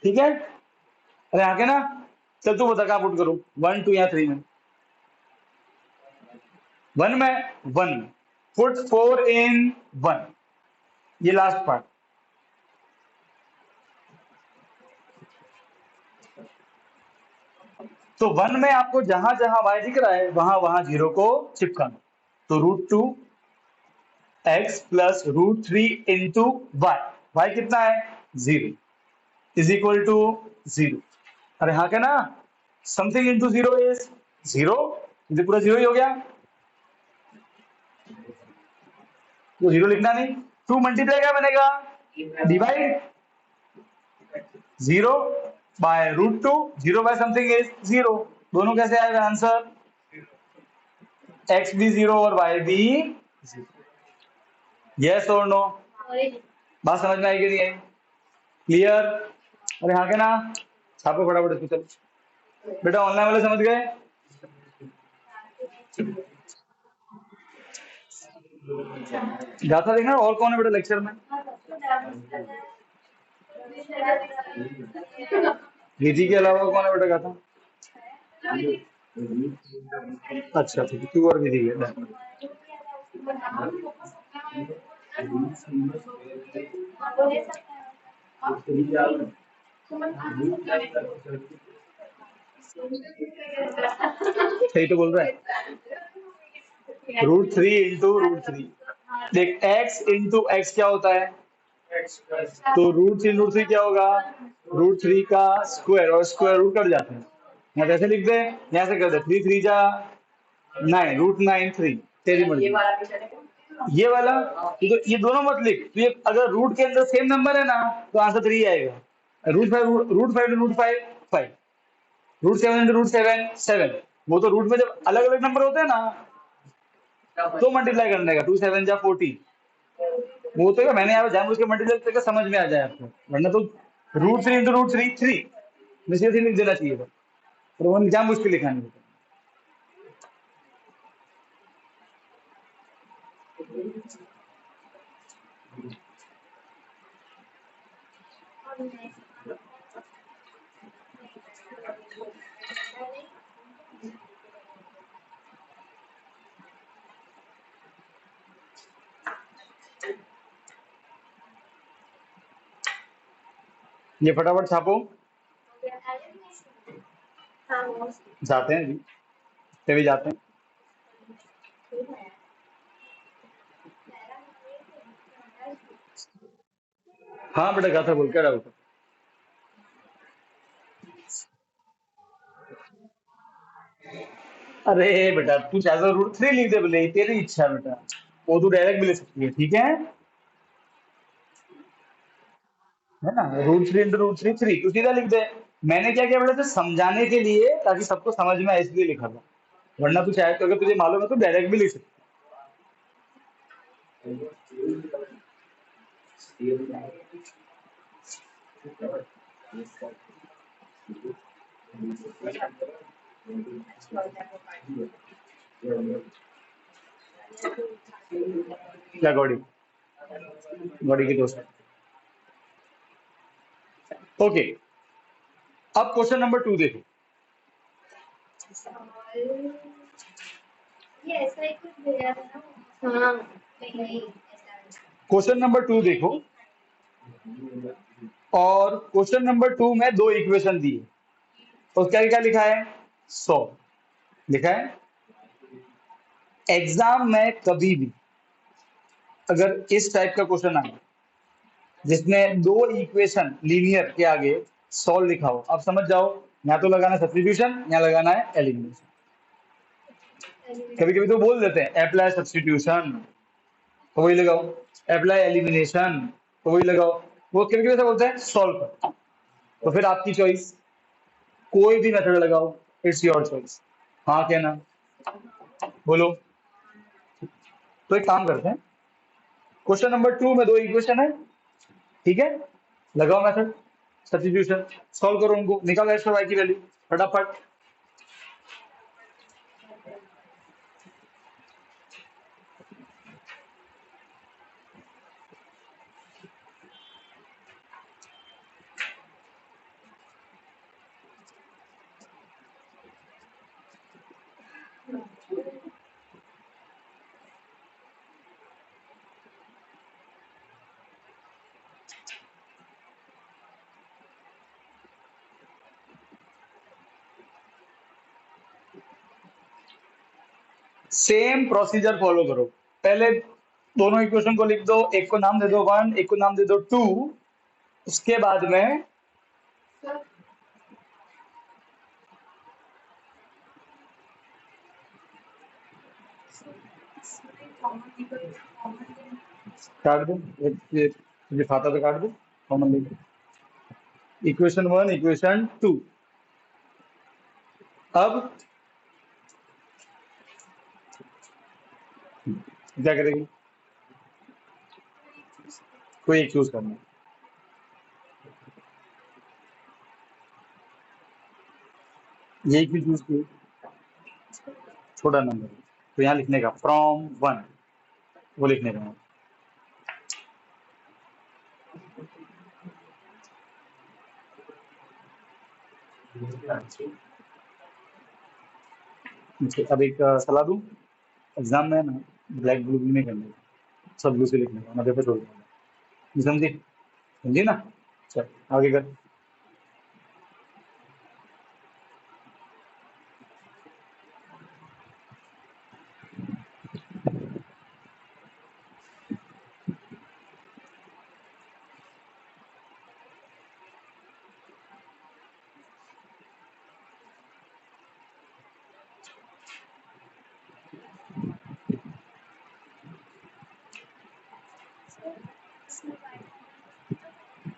ठीक है। अरे आगे ना, चल तू बता कहाँ पुट करूं, 1 2 या 3 में, 1 में, 1 में पुट 4 in 1, ये लास्ट पार्ट। तो 1 में आपको जहां जहां y दिख रहा है वहां वहां 0 को चिपकाना। तो √2x प्लस √3 इंटू y कितना है, 0 इज इक्वल टू 0। अरे हाँ क्या ना, समथिंग इंटू 0 इज 0, ये पूरा 0 ही हो गया, तो 0 लिखना नहीं। 2 मल्टीप्लाई क्या बनेगा, divide 0 by √2, 0 by something is 0, दोनों कैसे आएगा आंसर, x भी 0 और y भी 0। यस और नो, बात समझ में आएगी नहीं आई, क्लियर। अरे हाँ क्या ना, छापो फटाफट इसको, चल बेटा ऑनलाइन वाले समझ गए, गाथा देखना। और कौन है बेटा लेक्चर में, विधि के अलावा कौन है बेटा गाथा, अच्छा ठीक है, तू और विधि है। सही तो बोल रहा है, √3 इंटू √3, देख x इंटू एक्स क्या होता है, तो √3 क्या होगा, √3 का स्क्वायर, और स्क्वायर रूट कट जाते हैं, यहाँ कैसे लिख दे, यहाँ से कर दे, 3 3 जा 9, √9 3, तेरी मर्जी। ये वाला, तो ये दोनों मत लिख, तो ये अगर रूट के अंदर सेम नंबर है ना तो आंसर 3 आएगा, √5 5, √7 7, वो तो रूट में जब अलग अलग नंबर होते हैं ना तो मल्टीप्लाई करने का, 2 7 जा 40, वो तो मैंने यहाँ जानबूझ के मल्टीप्लाई करके समझ में आ जाए आपको, वरना तो √3 इंटू √3 3 निश्चित ही लिख देना चाहिए था, पर वो जानबूझ के लिखा नहीं होता। ये फटाफट छापो। जाते हैं जी, तभी जाते हैं। हाँ बेटा गाथा बोल, क्या डाउट? अरे बेटा तू चाहे तो रूट 3 लिख दे, बोले तेरी इच्छा है बेटा, वो तू डायरेक्ट भी ले सकती है, ठीक है ना। रूट 3 इंटू रूट 3 3, तू सीधा लिख दे। मैंने क्या किया बेटा, तो समझाने के लिए, ताकि सबको समझ में आए इसलिए लिखा था, वरना तू चाहे तो अगर तुझे मालूम है तो डायरेक्ट भी लिख सकती है। क्या गौड़ी? गौड़ी की दोस्त। ओके, अब क्वेश्चन नंबर 2 देखो। क्वेश्चन नंबर 2 देखो, और क्वेश्चन नंबर 2 में दो इक्वेशन दी है, तो क्या क्या लिखा है? 100 लिखा है। एग्जाम में कभी भी अगर इस टाइप का क्वेश्चन आए जिसमें दो इक्वेशन लीनियर के आगे 100 लिखा हो, आप समझ जाओ यहाँ तो लगाना है सब्स्टिट्यूशन, यहाँ लगाना है एलिमिनेशन। कभी कभी तो बोल देते हैं अप्लाई सब्स्टिट्यूशन, तो वही लगाओ, अप्लाई एलिमिनेशन, तो वही लगाओ। वो कभी कभी ऐसा बोलते हैं सॉल्व कर, तो फिर आपकी चॉइस, कोई भी मेथड लगाओ, इट्स योर चॉइस। हाँ कहना, बोलो। तो एक काम करते हैं, क्वेश्चन नंबर 2 में दो इक्वेशन है, ठीक है, लगाओ मेथड सब्स्टिट्यूशन, सॉल्व करो उनको, निकालो एक्स और वाई की वैल्यू फटाफट। सेम प्रोसीजर फॉलो करो, पहले दोनों इक्वेशन को लिख दो, एक को नाम दे दो 1, एक को नाम दे दो 2, उसके बाद में काट दो, ये खाता तो काट दो, कॉमन लिख दो, इक्वेशन 1 इक्वेशन 2। अब क्या करेगी? कोई एक चूज करना है, यही क्यों चूज किया? छोटा नंबर, तो यहाँ लिखने का फ्रॉम 1, वो लिखने का। अब एक सलाह दूं, एग्जाम में ना ब्लैक ब्लू नहीं करने का, सब ब्लू से लिखने का, मजे पे छोड़ देना, समझी? समझी ना? चल आगे कर।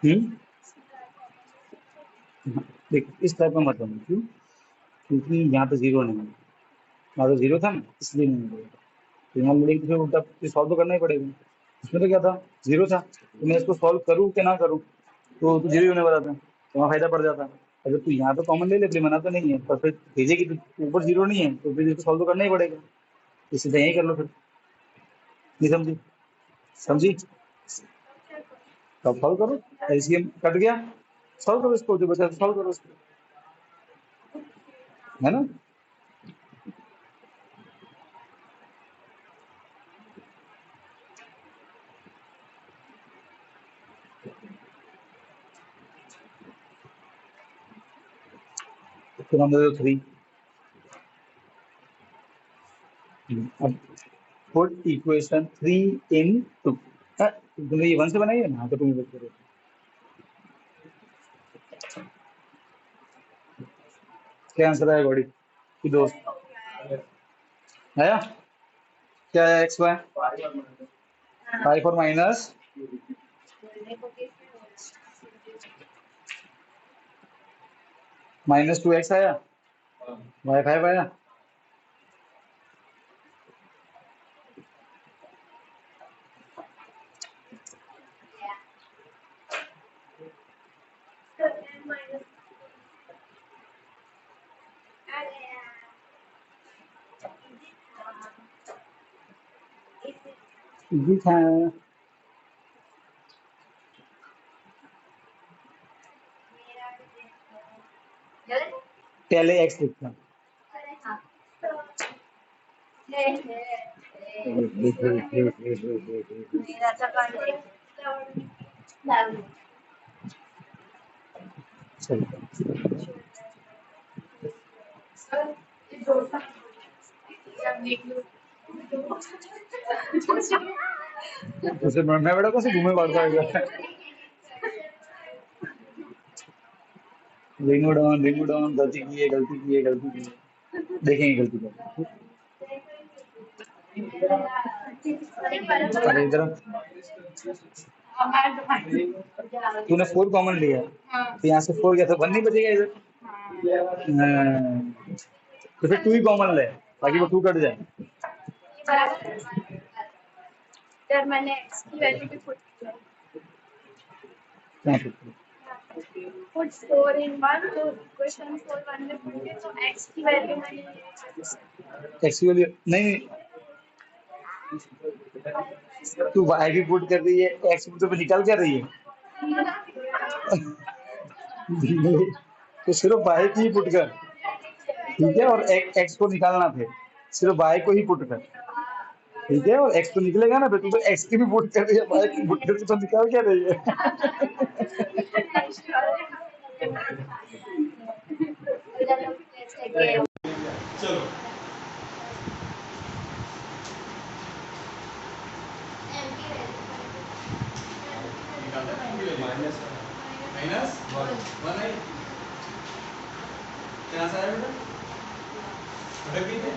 हम्म, देख इस टाइप में मत करना, क्यों? क्योंकि यहाँ पे जीरो नहीं है, यहाँ तो जीरो था ना, इसलिए नहीं मिलेगा। तो यहाँ मिलेगी तो फिर उल्टा सॉल्व तो करना ही पड़ेगा। इसमें तो क्या था, जीरो था, तो मैं इसको सॉल्व करूँ कि ना करूँ, तो जीरो ही होने वाला था, तो वहाँ फायदा पड़ जाता। अगर तू यहाँ तो कॉमन ले ले, फिर मना तो नहीं है, पर फिर भेजेगी तो ऊपर जीरो नहीं है, तो फिर इसको सॉल्व तो करना ही पड़ेगा, इससे यही कर लो फिर। नहीं समझी? समझी? तब सॉल्व करो। एलसीएम कट गया, सॉल्व करो इसको, जो बचा सॉल्व करो इसको, है ना? फिर हम दे दो 3। अब पुट इक्वेशन 3 इन 2। तुमने ये 1 से बनाई है ना, तो तुम ये करो। क्या आंसर आया बॉडी की दोस्त? आया क्या है? एक्स वाई 5 और माइनस -2x आया, वाई 5 आया। इजी था। पहले एक्स लिखना। उसे मैं बेटा को घूमे पड़ता है। रिंग डाउन, गलती की है, गलती की है, गलती की है। देखेंगे गलती कर। अरे इधर तूने 4 कॉमन लिया, तो यहाँ से 4 गया तो 1 नहीं बचेगा इधर। हाँ। तो फिर 2 ही कॉमन ले, ताकि वो 2 कट जाए। यार मैंने x की वैल्यू भी पुट की है। पुट 4 in 1, तो इक्वेशन 4 1 में पुट किया, तो x की वैल्यू मैंने एक्स की वैल्यू नहीं, तू वाई भी पुट कर रही है, एक्स तो निकल क्या रही है? तो सिर्फ वाई की ही पुट कर, ठीक है, और एक्स को निकालना, फिर सिर्फ वाई को ही पुट कर, ठीक है, और एक्स तो निकलेगा ना, फिर तू तो एक्स की भी पुट कर रही है, वाई की पुट कर रही है, तो निकाल क्या रही है? चलो माइनस 1 आई, क्या आंसर आया बेटा? भटक गई थे?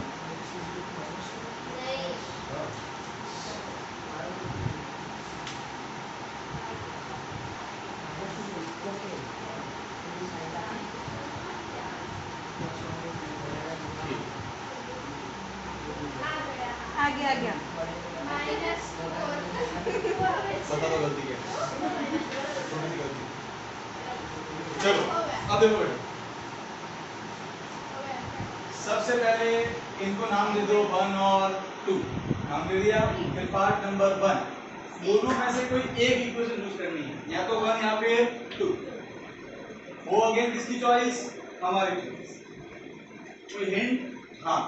आ गया बता दो गलती क्या है? छोटी सी गलती। चलो अब देखो बेटा, सबसे पहले इनको नाम दे दो 1 और 2। नाम दे दिया। फिर पार्ट नंबर 1, दोनों में से कोई एक इक्वेशन यूज करनी है, या तो 1 या फिर 2। वो अगेन किसकी चॉइस? हमारी चॉइस। कोई हिंट? हाँ,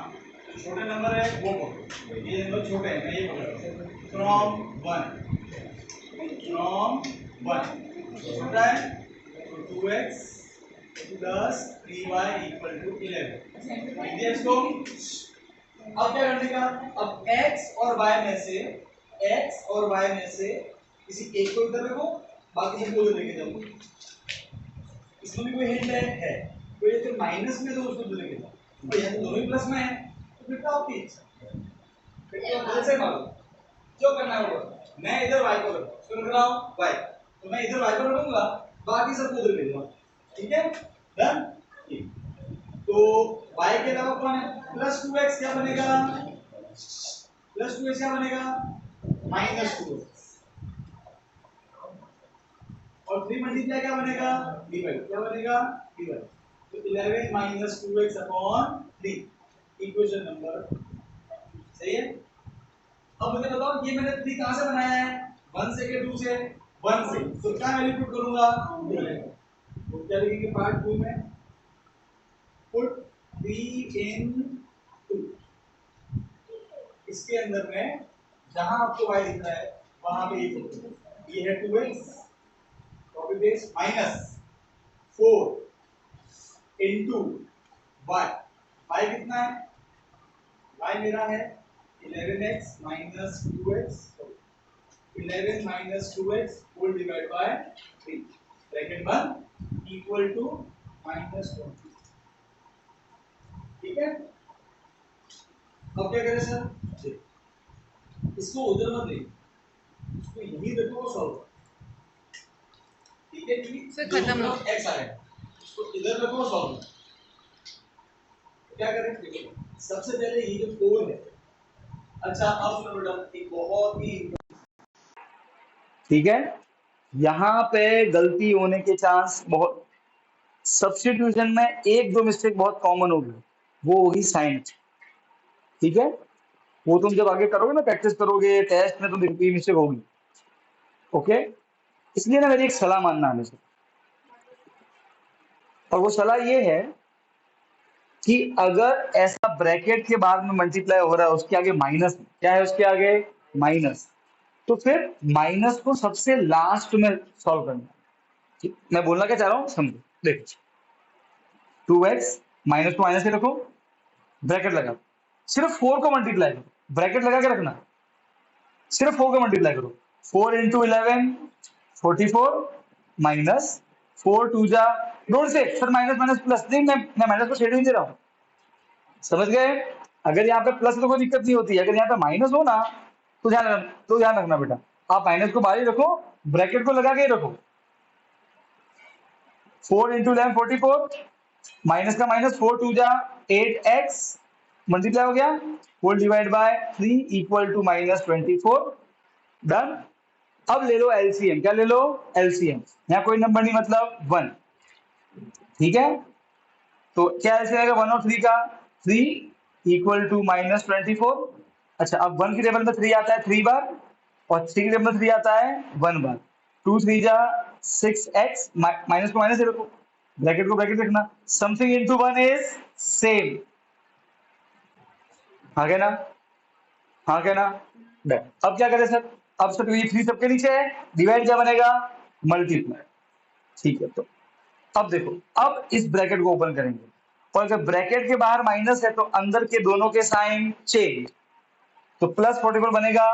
जो छोटे नंबर है वो पकड़ो, ये नंबर छोटे हैं, मैं ये पकड़ रहा हूँ। फ्रॉम 1 छोटा है तो 2x plus 3y equal to 11। इसको अब क्या करने का? अब x और y में से किसी एक को इधर रखो, बाकी सबको उधर लेके जाओ। इसमें भी कोई हिंट है? कोई तो माइनस में तो उसको उधर लेके जाओ, और यहाँ तो दोनों ही प्लस में है, तो फिर तो आपकी फिर तो बदल से मारो जो करना होगा। मैं इधर y को रखूँ, इसको रख रहा हूँ y, तो मैं इधर y को रखूंगा, बाकी सबको उधर ले जाऊंगा, ठीक है, डन। तो y के अलावा कौन है? प्लस 2x क्या बनेगा? प्लस 2x क्या बनेगा? माइनस 2x, और 3 मल्टीप्लाई क्या बनेगा? डिवाइड, क्या बनेगा? डिवाइड। तो 11 minus 2x upon 3, equation number, सही है। अब मुझे बताओ ये मैंने 3 कहां से बनाया है? 1 से के 2 से 1 से, तो क्या वैल्यू पुट करूंगा? 2 रहेगा। तो क्या लिखेंगे पार्ट 2 में? पुट 3 इन 2। इसके अंदर में जहां आपको y दिख रहा है वहां पे ये है 2x, copy paste, minus 4 into y। y कितना है? y मेरा है 11x minus 2x, 11 minus 2x whole divided by 3, bracket 1 equal to minus 20। ठीक है, अब क्या करें सर? इसको उधर मत ले, इसको यहीं रखो और सॉल्व। ठीक है, क्योंकि सर खत्म हो x आएगा, इसको इधर रखो और सॉल्व। क्या करें? देखो सबसे पहले ये जो 4 है, अच्छा अब सुनो बेटा, एक बहुत ही ठीक है, यहाँ पे गलती होने के चांस बहुत, सब्स्टिट्यूशन में एक दो मिस्टेक बहुत कॉमन होगी, वो होगी साइन। ठीक है, वो तुम जब आगे करोगे ना, प्रैक्टिस करोगे टेस्ट में, तो ये मिस्टेक होगी। ओके, इसलिए ना मेरी एक सलाह मानना हमेशा, और वो सलाह ये है कि अगर ऐसा ब्रैकेट के बाद में मल्टीप्लाई हो रहा है, उसके आगे माइनस, क्या है उसके आगे? माइनस, तो फिर माइनस को सबसे लास्ट में सॉल्व करना। मैं बोलना क्या चाह रहा हूँ समझो, देखो 2x, माइनस को माइनस के रखो, ब्रैकेट लगा, सिर्फ 4 को मल्टीप्लाई करो, ब्रैकेट लगा के रखना, सिर्फ 4 को मल्टीप्लाई करो। 4 इंटू 11 44 माइनस 4 2 जा, don't say sir minus minus plus, नहीं मैं माइनस को शेड नहीं दे रहा हूँ, समझ गए? अगर यहाँ पे प्लस तो कोई दिक्कत नहीं होती है, अगर यहाँ पे माइनस हो ना तो ध्यान रखना बेटा, आप माइनस को बाहर ही रखो, ब्रैकेट को लगा के ही रखो। 4 इंटू 11 44, माइनस का माइनस, 4 2 जा 8x, मल्टीप्लाई हो गया, whole divide by 3 equal to minus 24। Done. अब ले लो एलसीएम, क्या ले लो? एलसीएम, यहाँ कोई नंबर नहीं, मतलब 1। ठीक है, तो क्या एलसीएम आएगा 1 और 3 का? 3 इक्वल टू माइनस 24। अच्छा, अब 1 की टेबल में 3 आता है 3 बार, और 3 की टेबल में 3 आता है 1 बार। 2 3 जा 6x, माइनस को माइनस रखो, ब्रैकेट को ब्रैकेट रखना, समथिंग इनटू 1 इज सेम। हाँ क्या ना? हाँ क्या ना? डन। अब क्या करें सर? अब सर ये 3 सबके नीचे है, डिवाइड क्या बनेगा? मल्टीप्लाई। ठीक है, तो अब देखो, अब इस ब्रैकेट को ओपन करेंगे, और अगर ब्रैकेट के बाहर माइनस है तो अंदर के दोनों के साइन चेंज, तो प्लस 44 बनेगा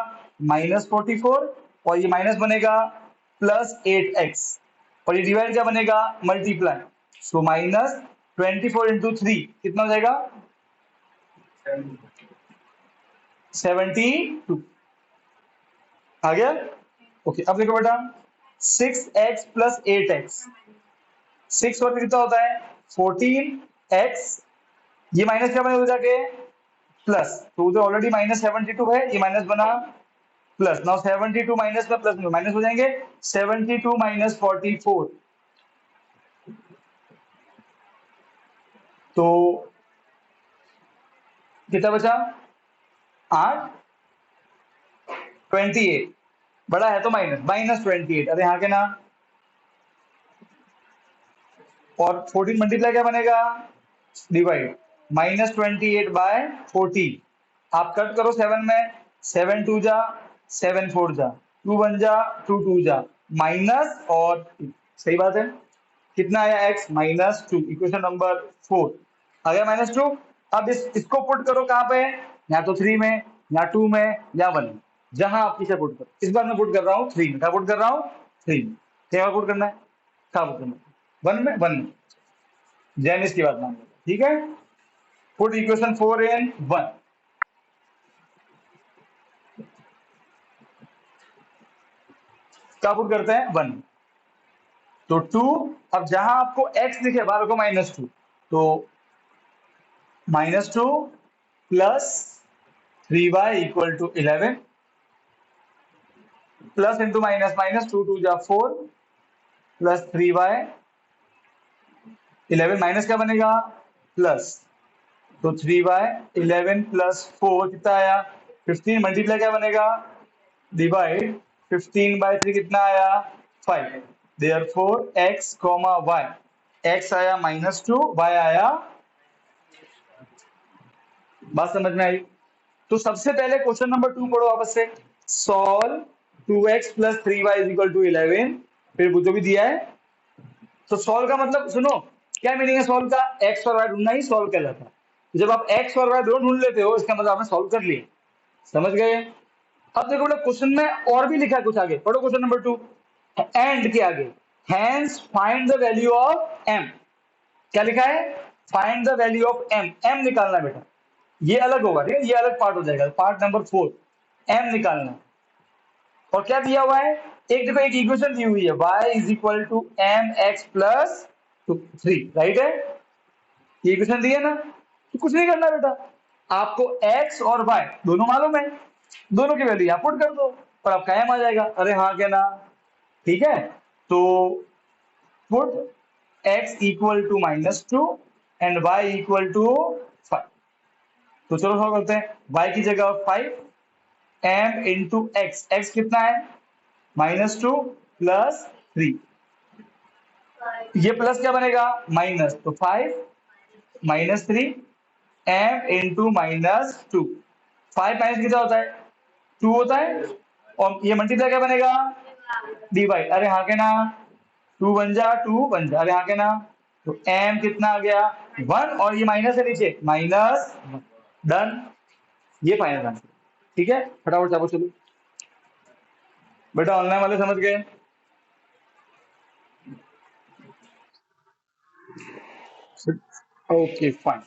माइनस 44, और ये माइनस बनेगा प्लस 8x, और ये डिवाइड क्या बनेगा? मल्टीप्लाई। सो माइनस 24 इंटू 3 कितना हो जाएगा? 72 आ गया? ओके, अब देखो बेटा, 6x प्लस 8x, 6 और कितना होता है? 14x, ये माइनस क्या बनेगा हो जाके? प्लस, तो उधर ऑलरेडी माइनस 72 है, ये माइनस बना प्लस। नाउ 72 माइनस में प्लस में माइनस हो जाएंगे, 72 माइनस 44, तो कितना बचा? 8 28, बड़ा है तो माइनस 28, अरे हाँ के ना? और 14 मल्टीप्लाई क्या बनेगा? डिवाइड, माइनस 28 बाय 14, आप कट करो 7 में, 7 2 जा 7 4 जा, 2 1 जा 2 2 जा, माइनस और सही बात है, कितना आया? x माइनस 2, इक्वेशन नंबर 4 आ गया माइनस 2। अब इसको पुट करो कहाँ पे? या तो 3 में, या 2 में, या 1 में, जहां आप किसे पुट करो। इस बार मैं पुट कर रहा हूँ 3 में, क्या पुट कर रहा हूँ? 3 में। क्या पुट करना है? क्या पुट करना है? 1 में, 1 में, जैनिस की बात मान लो, ठीक है। पुट इक्वेशन 4 इन 1, क्या पुट करते हैं? 1, तो 2, अब जहां आपको x दिखे बाहर को -2, तो -2 plus 3y equal to 11, plus into minus minus, 2 2 जा 4 प्लस 3y, 11 माइनस क्या बनेगा? प्लस, तो 3y 11 प्लस 4 कितना आया? 15 मल्टीप्लाई क्या बनेगा, डिवाइड 15/3 कितना आया 5, therefore x comma y, x आया -2, y आया, बात समझ में आई। तो सबसे पहले क्वेश्चन नंबर 2 पढ़ो वापस से, सॉल्व 2x + 3y = 11, फिर वो जो भी दिया है। तो सॉल्व का मतलब सुनो, क्या मीनिंग है सॉल्व का, x और y ढूंढना ही सॉल्व कहलाता है। जब आप x और y दोनों ढूंढ लेते हो इसका मतलब आपने सॉल्व कर लिया, समझ गए। अब देखो बोले क्वेश्चन में और भी लिखा है कुछ आगे, पढ़ो क्वेश्चन नंबर 2, एंड के आगे, hence find the value of m, क्या लिखा है, find the value of m, m निकालना बेटा, ये अलग होगा, ठीक है, ये अलग पार्ट हो जाएगा, पार्ट नंबर 4, m निकालना। और क्या दिया हुआ है, एक देखो एक इक्वेशन दी हुई है, y = mx + 3, राइट है, ये इक्वेशन दी है ना। तो कुछ नहीं करना बेटा, आपको x और y दोनों मालूम है, दोनों की वैल्यू यहाँ पुट कर दो और आपका m आ जाएगा, अरे हाँ क्या ना, ठीक है। तो पुट x = -2 एंड y = 5। तो चलो सॉल्व करते हैं, y की जगह 5, m इंटू एक्स, एक्स कितना है -2 + 3, ये प्लस क्या बनेगा माइनस, तो 5 -3 m इंटू -2, 5 माइनस कितना होता है 2 होता है, और ये मल्टीप्लाई क्या बनेगा डिवाइड, अरे हाँ के ना, 2 बन जा 2 बन जा, अरे हाँ के ना। तो m कितना आ गया 1, और ये माइनस है नीचे माइनस, डन, ये फाइनल आंसर, ठीक है। फटाफट चापो चलो बेटा, ऑनलाइन वाले समझ गए, ओके फाइन।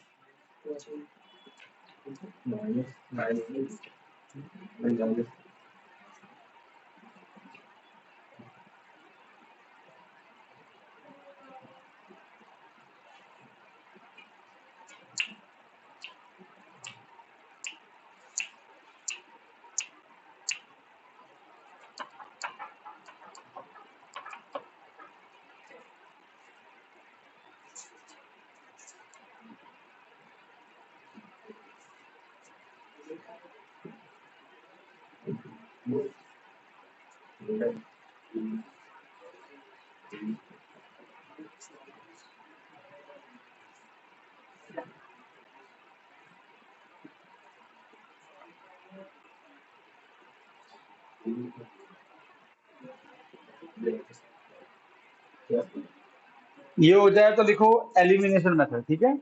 ये हो जाए तो लिखो एलिमिनेशन मेथड, ठीक है।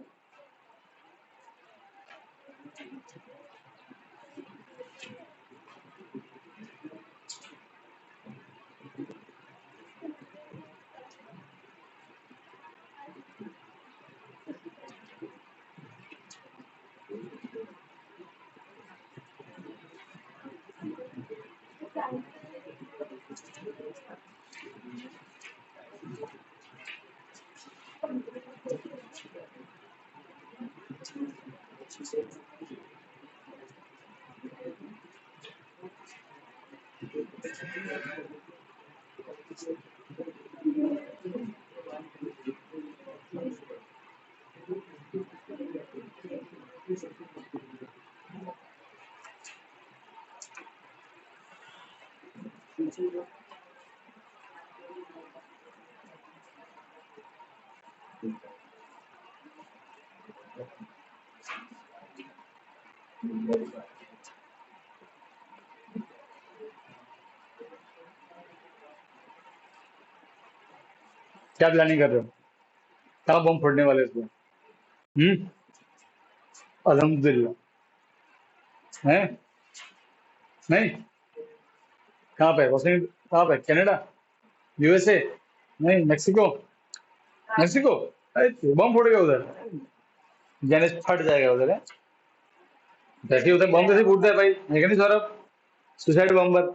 क्या प्लानिंग कर रहे हो, कहाँ बम फोड़ने वाले इसमें, अल्हम्दुलिल्लाह, है नहीं, कहाँ पे वॉशिंगटन, कहाँ पे कनाडा, यूएसए, नहीं मेक्सिको, मेक्सिको, अरे बम फूट गया उधर, जैनिस फट जाएगा उधर है, जैसे उधर बम कैसे फूटता है भाई, है कि नहीं सौरभ, सुसाइड बम्बर,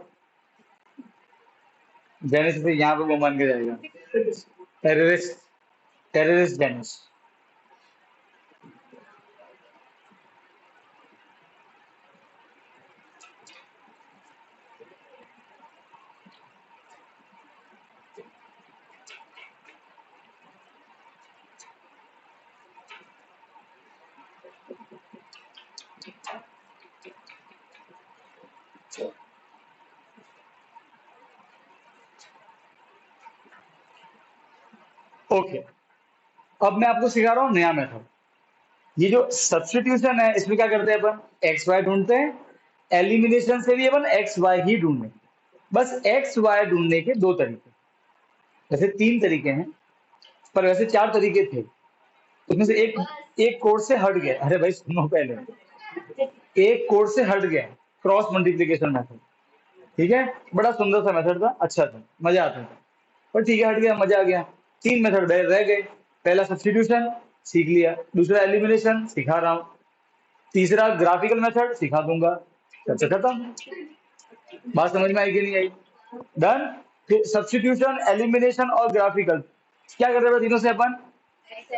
जैनिस से यहाँ पे बम बन के जाएगा, टेररिस्ट, टेररिस्ट जैनिस। ओके, अब मैं आपको सिखा रहा हूँ नया मेथड। ये जो सब्स्टिट्यूशन है इसमें क्या करते हैं अपन, एक्स वाई ढूंढते हैं। एलिमिनेशन से भी अपन एक्स वाई ही ढूंढने, बस एक्स वाई ढूंढने के दो तरीके, वैसे तीन तरीके हैं पर वैसे चार तरीके थे, उसमें से एक एक कोर्स से हट गया। अरे भाई सुनो पहले, एक कोर्स से हट गया, क्रॉस मल्टीप्लीकेशन मेथड। ठीक है, बड़ा सुंदर सा मेथड था, अच्छा था, मजा आता था, पर ठीक है हट गया, मजा आ गया। तीन मेथड रह गए, पहला सब्स्टिट्यूशन सीख लिया, दूसरा एलिमिनेशन सिखा रहा हूँ, तीसरा ग्राफिकल मेथड सिखा दूंगा, चर्चा खत्म। बात समझ में आई कि नहीं आई? डन। तो सब्स्टिट्यूशन, एलिमिनेशन और ग्राफिकल क्या करते हैं तीनों से अपन,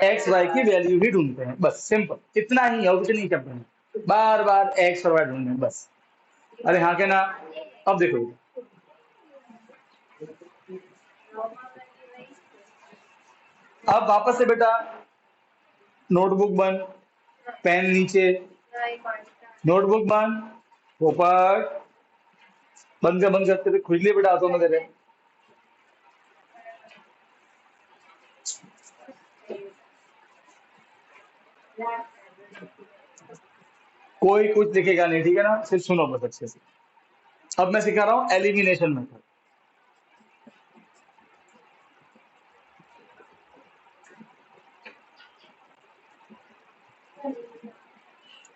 एक्स वाई की वैल्यू ही ढूंढते हैं, बस सिंपल इतना ही है, कुछ नहीं करते हैं, बार बार एक्स और वाई ढूंढते हैं बस। अरे हाँ के ना। अब देखो, अब वापस से बेटा नोटबुक बंद, पेन नीचे, नोटबुक बंद, पोपट बंद कर, बंद करते खुजली बेटा हाथों में तेरे। कोई कुछ लिखेगा नहीं, ठीक है ना, सिर्फ सुनो बस अच्छे से। अब मैं सिखा रहा हूं एलिमिनेशन मेथड।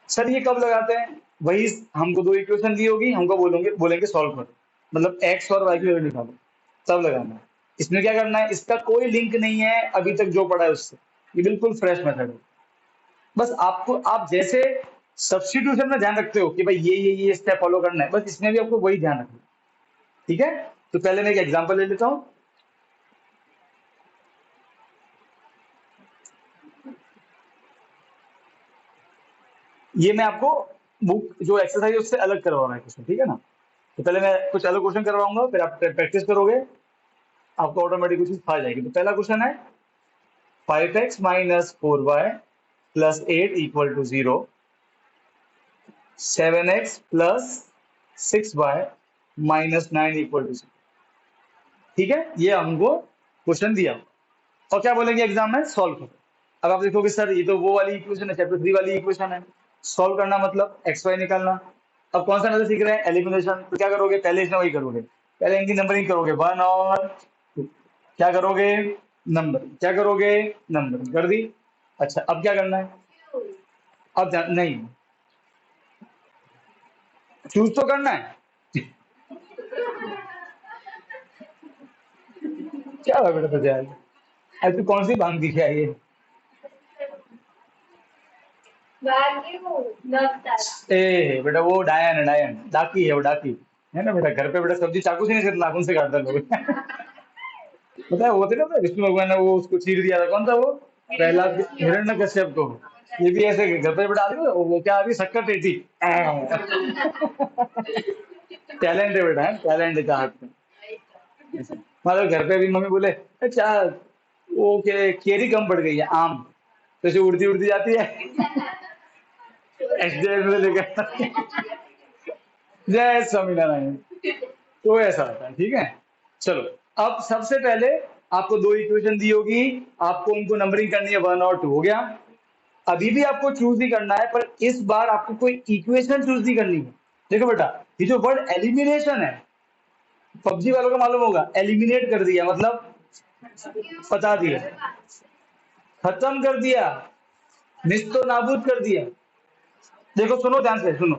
सर ये कब लगाते हैं, वही हमको दो इक्वेशन दी होगी, हमको बोलेंगे सॉल्व करो, मतलब एक्स और वाई की वैल्यू निकालो, तब लगाना है। इसमें क्या करना है, इसका कोई लिंक नहीं है अभी तक जो पढ़ा है उससे, ये बिल्कुल फ्रेश मेथड है। बस आपको, आप जैसे सब्स्टिट्यूशन में ध्यान रखते हो कि भाई ये स्टेप फॉलो करना है, बस इसमें भी आपको वही ध्यान रखना है, ठीक है। तो पहले मैं एक एग्जांपल ले लेता हूं। ये मैं आपको बुक जो एक्सरसाइज है उससे अलग करवा रहा है क्वेश्चन, ठीक है ना। तो पहले मैं कुछ अलग क्वेश्चन करवाऊंगा, फिर आप प्रैक्टिस करोगे, आपको ऑटोमेटिक कुछ आ जाएगी। तो पहला क्वेश्चन है 5x minus 4y plus 8 equal to 0, 7x plus 6y minus 9 equal to 0। ठीक है, ये हमको क्वेश्चन दिया और क्या बोलेंगे एग्जाम में, सॉल्व करो। अब आप देखोगे सर ये तो वो वाली इक्वेशन है, चैप्टर 3 वाली इक्वेशन है, सॉल्व करना मतलब एक्स वाई निकालना। अब कौन सा मेथड सीख रहे हैं, एलिमिनेशन। तो क्या करोगे, पहले इसमें वही करोगे, पहले इनकी नंबरिंग करोगे, 1 और 2, क्या करोगे, नंबर, क्या करोगे, नंबर कर दी। अच्छा अब क्या करना है, अब नहीं, चूज तो करना है। क्या हुआ बेटा तुझे आज, तू कौन सी भांग दिखी आई है? ए बेटा वो डायन है, डायन डाकी है, वो डाकी है ना बेटा। घर पे बेटा सब्जी चाकू से नहीं सिर्फ नाखून से काटता लोग। पता है वो थे ना विष्णु भगवान ने वो उसको चीर दिया था, कौन था वो, प्रहलाद, हिरण्यकश्यप को। ये भी ऐसे घर पे बेटा आती है वो क्या आती है, शक्कर टेटी। टैलेंट है बेटा, है टैलेंट है चाहत में। मतलब घर पे भी मम्मी बोले अच्छा वो केरी कम पड़ गई है, आम तो ऐसे उड़ती उड़ती जाती है। एसडीआई में लेकर, जय स्वामीनारायण। तो ऐसा होता है, ठीक है। चलो अब सबसे पहले आपको दो इक्वेशन दी होगी, आपको उनको नंबरिंग करनी है, 1 और 2 हो गया। अभी भी आपको चूज ही करना है, पर इस बार आपको कोई इक्वेशन चूज नहीं करनी है। देखो बेटा ये जो वर्ड एलिमिनेशन है, पबजी वालों को मालूम होगा, एलिमिनेट कर दिया मतलब बता दिया, खत्म कर दिया, निस्तो नाबूद कर दिया। देखो सुनो ध्यान से सुनो,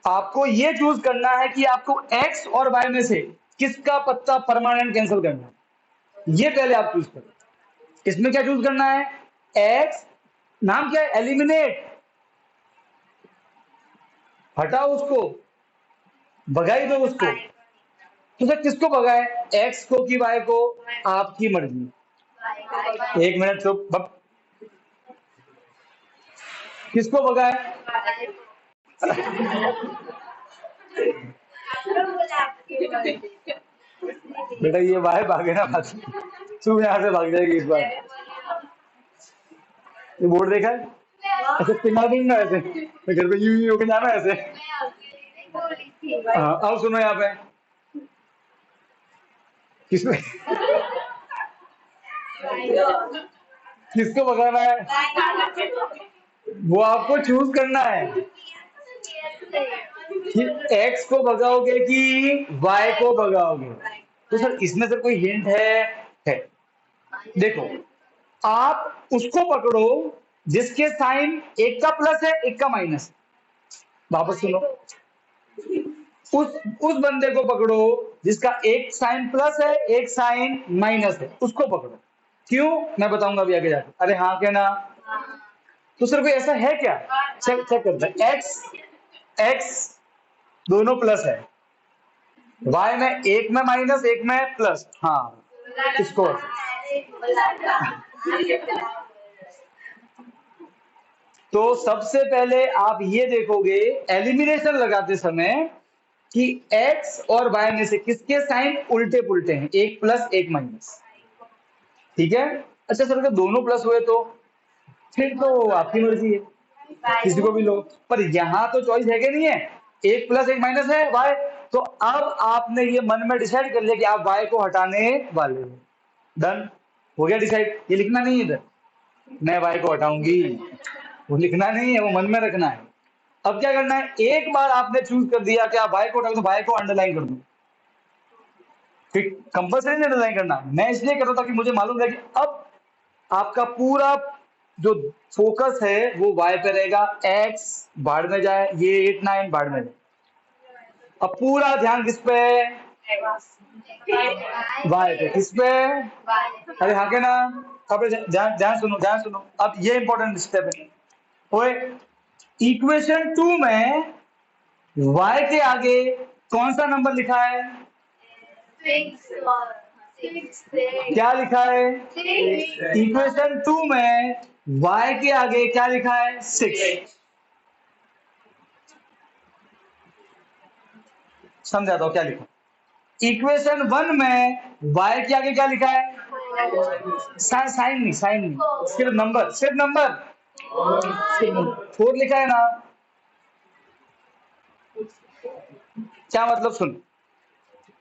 आपको ये चूज करना है कि आपको एक्स और वाई में से किसका पत्ता परमानेंट कैंसिल करना है, ये पहले आप चूज करो। इसमें क्या चूज करना है, एक्स, नाम क्या है, एलिमिनेट, हटाओ उसको, भगाई दो उसको। तो सर किसको भगाए, एक्स को कि वाई को, आपकी मर्जी। एक मिनट चुप, किसको भगाए, बेटा ये वाई भागे ना, तू यहाँ से भाग जाएगी इस बार। ये बोर्ड देखा है, ऐसे पिला दूंगा ऐसे, तो घर पे यूं होके जाना ऐसे। हाँ अब सुनो यहाँ पे किसमें, किसको भगाना है वो आपको चूज करना है कि एक्स को भगाओगे कि वाई को भगाओगे। तो सर इसमें से कोई हिंट है। देखो आप उसको पकड़ो जिसके साइन एक का प्लस है एक का माइनस। वापस सुनो, उस बंदे को पकड़ो जिसका एक साइन प्लस है एक साइन माइनस है, उसको पकड़ो। क्यों मैं बताऊंगा अभी आगे जाके। अरे हाँ क्या ना। तो सर कोई ऐसा है क्या? चेक चेक करते हैं। एक्स दोनों प्लस है, वाई में एक में माइनस एक में प्लस। हाँ इसको तो सबसे पहले आप ये देखोगे एलिमिनेशन लगाते समय कि x और y में से किसके साइन उल्टे पुल्टे हैं, एक प्लस एक माइनस। ठीक है। अच्छा सर अगर दोनों प्लस हुए तो फिर तो आपकी मर्जी है, किसी को भी लो। पर यहां तो चॉइस है कि नहीं है, एक प्लस एक माइनस है y। तो अब आपने ये मन में डिसाइड कर लिया कि आप y को हटाने वाले हो। डन हो गया डिसाइड। ये लिखना नहीं है इधर मैं y को हटाऊंगी, वो लिखना नहीं है, वो मन में रखना है। अब क्या करना है, एक बार आपने चूज कर दिया कि आप y को हटाओ तो y को अंडरलाइन कर दो। फिर कंपल्सरी अंडरलाइन करना, मैं इसलिए कर रहा हूं ताकि मुझे मालूम रहे कि अब आपका पूरा जो फोकस है वो y पे रहेगा। x बाढ़ में जाए, ये 8 9 बाढ़ में जाए। अब पूरा ध्यान किस पे? y पे। किस पे? अरे हाँ के ना। अब ध्यान ध्यान सुनो ध्यान सुनो, अब ये इंपॉर्टेंट स्टेप है। ओए इक्वेशन 2 में y के आगे कौन सा नंबर लिखा है? क्या लिखा है? इक्वेशन 2 में y के आगे क्या लिखा है? 6। समझाता हूं क्या लिखा। इक्वेशन 1 में y के आगे क्या लिखा है? साइन नहीं, साइन नहीं, सिर्फ नंबर, सिर्फ नंबर 4 लिखा है ना। क्या मतलब? सुन,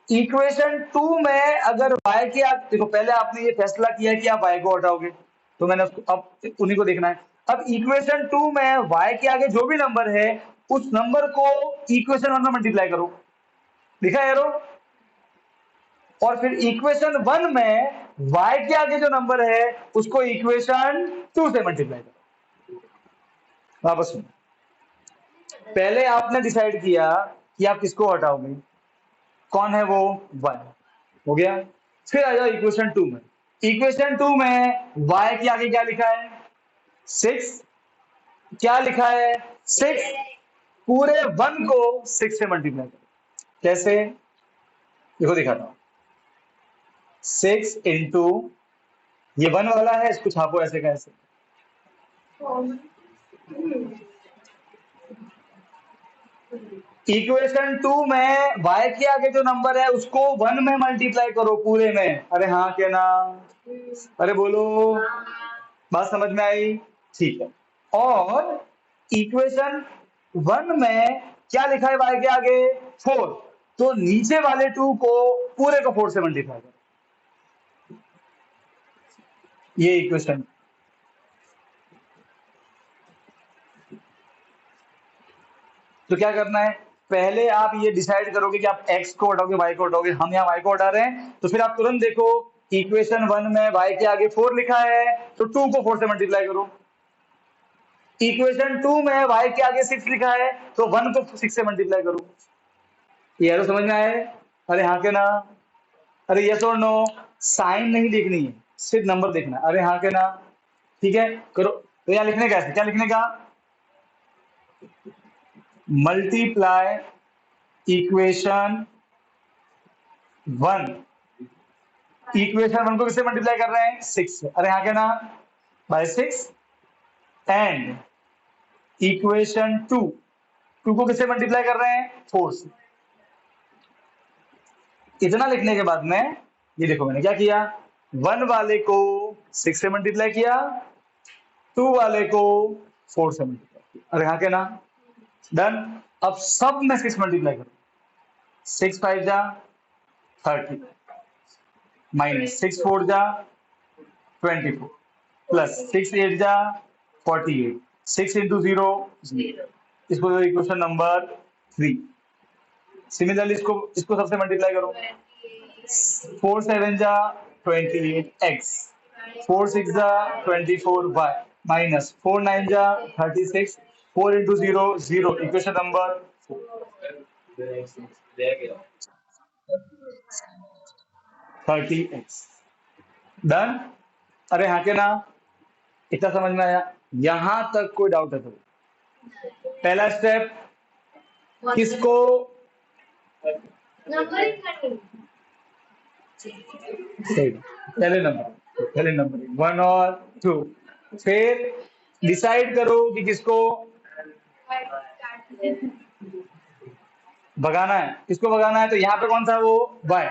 इक्वेशन 2 में अगर y के आगे देखो, पहले आपने ये फैसला किया कि आप y को हटाओगे तो मैंने उसको अब उन्हीं को देखना है। अब इक्वेशन 2 में y के आगे जो भी नंबर है उस नंबर को इक्वेशन 1 में मल्टीप्लाई करो, लिखा है एरो। और फिर इक्वेशन 1 में y के आगे जो नंबर है उसको इक्वेशन 2 से मल्टीप्लाई करो। वापस सुनो, पहले आपने डिसाइड किया कि आप किसको हटाओगे, कौन है वो? y हो गया। फिर आ जाओ इक्वेशन 2 में। इक्वेशन 2 में y के आगे क्या लिखा है? 6। क्या लिखा है? 6। पूरे 1 को 6 से मल्टीप्लाई करो। कैसे? देखो दिखाता हूं। 6 इंटू ये 1 वाला है, इसको छापो ऐसे कैसे। इक्वेशन 2 में y के आगे जो नंबर है उसको 1 में मल्टीप्लाई करो पूरे में। अरे हाँ क्या ना। अरे बोलो, बात समझ में आई? ठीक है। और इक्वेशन 1 में क्या लिखा है y के आगे? 4। तो नीचे वाले 2 को पूरे को 4 से मल्टीप्लाई करो। ये इक्वेशन। तो क्या करना है, पहले आप ये डिसाइड करोगे कि आप x को हटाओगे y को हटाओगे। हम यहाँ y को हटा रहे हैं तो फिर आप तुरंत देखो इक्वेशन 1 में y के आगे 4 लिखा है तो 2 को 4 से मल्टीप्लाई करो। इक्वेशन 2 में y के आगे 6 लिखा है तो 1 को 6 से मल्टीप्लाई करो। ये तो समझ में आया? अरे हाँ के ना। अरे यस और नो, साइन नहीं देखनी है, सिर्फ नंबर देखना है। अरे हाँ के ना। ठीक है करो। तो यहाँ लिखने का, क्या लिखने का? Multiply equation 1। इक्वेशन 1 को किससे मल्टीप्लाई कर रहे हैं? 6 से। अरे हाँ क्या ना, बाय 6। एंड इक्वेशन 2 को किससे मल्टीप्लाई कर रहे हैं? 4 से। इतना लिखने के बाद में ये देखो मैंने क्या किया, 1 वाले को 6 से मल्टीप्लाई किया, 2 वाले को 4 से मल्टीप्लाई किया। अरे हाँ क्या ना। डन। अब सब में 6 मल्टीप्लाई करो। 6 5 जा 30 माइनस 6 4 जा 24 प्लस 6 8 जा 48 6 इंटू 0 इसको इक्वेशन नंबर 3। सिमिलरली इसको इसको सबसे मल्टीप्लाई करो 4 7 जा 28 x 4 6 जा 24 y माइनस 4 9 जा 36 4 into 0 0 equation number 30x done. अरे हाँ के ना, इतना समझ में आया? यहां तक कोई डाउट है तो पहला स्टेप किसको नंबरिंग करनी सही, पहले नंबर 1 और 2, फिर डिसाइड करो कि किसको भगाना है, किसको भगाना है। तो यहाँ पे कौन सा वो y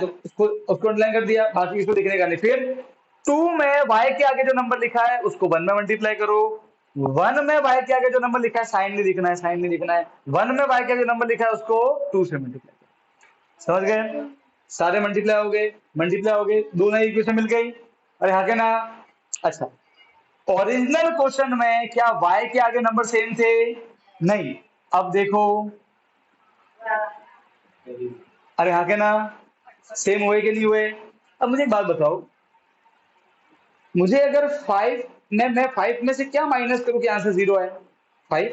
तो उसको अंडरलाइन कर दिया, बाकी इसको दिखने का नहीं। फिर 2 में y के आगे जो नंबर लिखा है उसको 1 में मल्टीप्लाई करो। 1 में y के आगे जो नंबर लिखा है साइन नहीं दिखना है, साइन नहीं दिखना है। 1 में y के आगे जो नंबर लिखा है उसको 2 से मल्टीप्लाई करो। समझ गए? सारे मल्टीप्लाई हो गए, दोनों इक्वेशन मिल गई। अरे हाँ के ना। अच्छा, ओरिजिनल क्वेश्चन में क्या y के आगे नंबर सेम थे? नहीं। अब देखो, अरे हाँ के ना, सेम हुए कि नहीं हुए? अब मुझे एक बात बताओ, मुझे अगर 5 मैं 5 में से क्या माइनस करूं कि आंसर 0 है? 5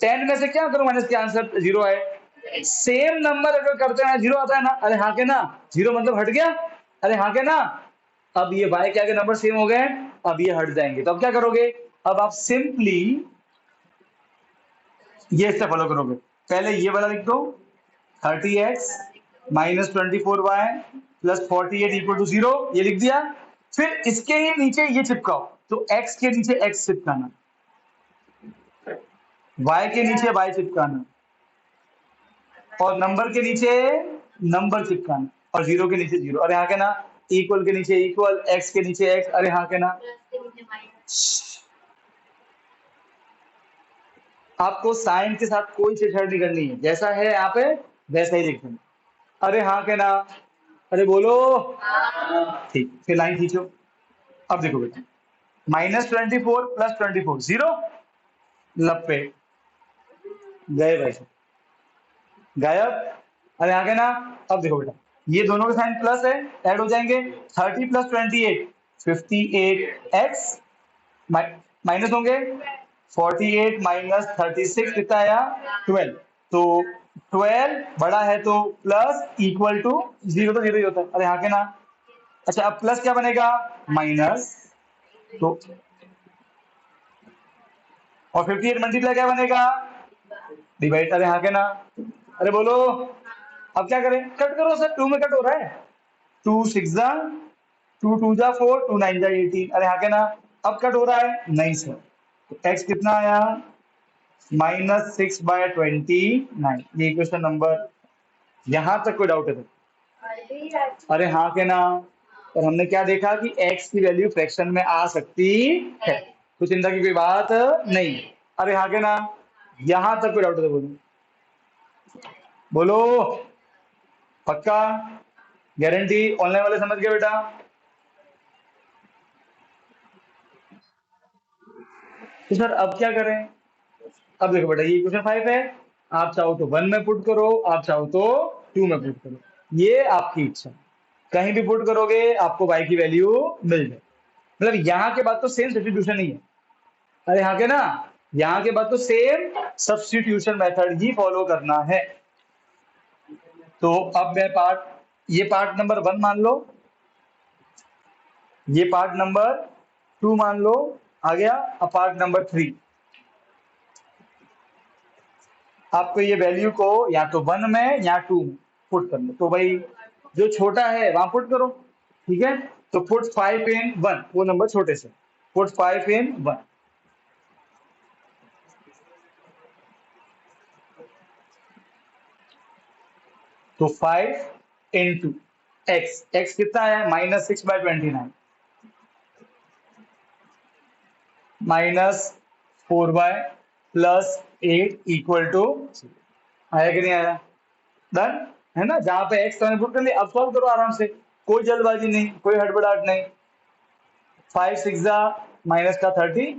10 में से क्या करूं माइनस के आंसर 0 है? सेम नंबर अगर करते हैं 0 आता है ना। अरे हाँ के ना, 0 मतलब हट गया। अरे हाँ के ना, अब ये y के आगे नंबर सेम हो गए, अब ये हट जाएंगे। तो अब क्या करोगे? अब आप सिंपली ये स्टेप फॉलो करोगे। पहले ये वाला लिख दो 30x minus 24y plus 48 equal to 0, ये लिख दिया। फिर इसके ही नीचे ये चिपकाओ, तो x के नीचे x चिपकाना, y के नीचे y चिपकाना और नंबर के नीचे नंबर चिपकाना और 0 के नीचे 0। अरे हाँ के ना, इक्वल के नीचे इक्वल, x के नीचे x। अरे हाँ के ना, आपको साइन के साथ कोई छेड़छाड़ नहीं करनी है, जैसा है यहाँ पे वैसा ही लिखना। अरे हाँ के ना, अरे बोलो ठीक। फिर लाइन खींचो। अब देखो बेटा, -24 + 24 0 लपे गए, वैसे गायब। अरे आगे ना। अब देखो बेटा, ये दोनों के साइन प्लस है, ऐड हो जाएंगे। 30 + 28 58x माइनस होंगे 48 माइनस 36 कितना आया 12। तो 12 बड़ा है तो प्लस इक्वल टू 0 तो 0 ही होता है। अरे हाँ के ना। अच्छा, अब प्लस क्या बनेगा? माइनस। तो और 58 मल्टीप्लाई क्या बनेगा? डिवाइड। अरे हाँ के ना, अरे बोलो। अब क्या करें? कट करो सर, 2 में कट हो रहा है। 2 6 जा 2 2 जा 4 2 9 जा 18। अरे हाँ के ना, अब कट हो रहा है? नहीं सर। तो x कितना आया? -6/29। ये क्वेश्चन नंबर, यहां तक कोई डाउट है तो? अरे हाँ के ना। और हमने क्या देखा कि x की वैल्यू फ्रैक्शन में आ सकती है, तो चिंता की कोई बात नहीं। अरे हाँ के ना, यहां तक कोई डाउट है तो बोलो पक्का? गारंटी? ऑनलाइन वाले समझ गए बेटा? तो सर अब क्या करें? अब देखो बेटा, ये क्वेश्चन 5 है, आप चाहो तो 1 में पुट करो, आप चाहो तो 2 में पुट करो, ये आपकी इच्छा। कहीं भी पुट करोगे आपको y की वैल्यू मिल जाए। मतलब यहाँ के बाद तो सेम सब्स्टिट्यूशन ही है। अरे यहाँ के ना, यहाँ के बाद तो सेम सब्स्टिट्यूशन मेथड ही फॉलो करना है। तो अब मैं ये पार्ट नंबर 1 मान लो, ये पार्ट नंबर 2 मान लो, आ गया। अब पार्ट नंबर 3, आपको ये वैल्यू को या तो 1 में या 2 में पुट कर लो। तो भाई जो छोटा है वहां पुट करो, ठीक है? तो पुट 5 in 1, वो नंबर छोटे से, पुट 5 in 1। तो 5 into x, x कितना है? -6/29 -4y + 8 इक्वल टू, आया कि नहीं आया? डन है ना? जहां पे x मैंने पुट कर लिया। अब सॉल्व करो आराम से, कोई जल्दबाजी नहीं, कोई हड़बड़ाहट नहीं। 5 6 जा माइनस का 30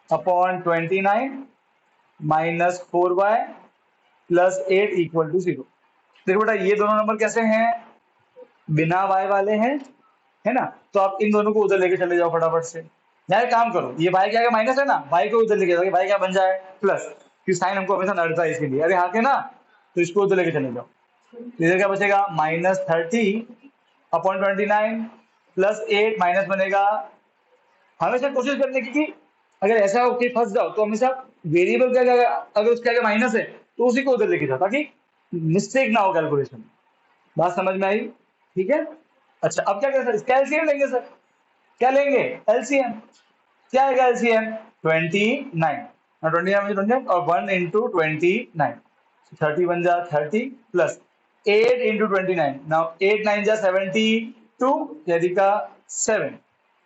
upon 29 minus 4y plus 8 equal to 0। देखो बेटा ये दोनों नंबर कैसे हैं, बिना y वाले हैं, है ना। तो आप इन दोनों को उधर लेके चले जाओ फटाफट से। यहाँ एक काम करो, ये y क्या है, माइनस है ना, y को उधर लेके जाओ, y क्या बन जाए प्लस, कि साइन हमको हमेशा नड़ता है इसके लिए। अरे हाँ के ना, तो इसको उधर लेके चले जाओ। इधर क्या बचेगा, -30 अपॉन 29 प्लस 8 माइनस बनेगा। हमेशा कोशिश करने की कि अगर ऐसा हो कि फंस जाओ तो हमेशा वेरिएबल का अगर उसके आगे माइनस है तो उसी को उधर लेके जाओ, ताकि मिस्टेक ना हो कैलकुलेशन में। बात समझ में आई, ठीक है। अच्छा अब क्या करें सर, इसका एलसीएम लेंगे सर। क्या लेंगे, एलसीएम। क्या है एलसीएम, 29 29 और 1 इंटू 29, 30 बन जा 30 प्लस 8 इंटू 29, नाउ 8 9 जा 72 यानी का 7,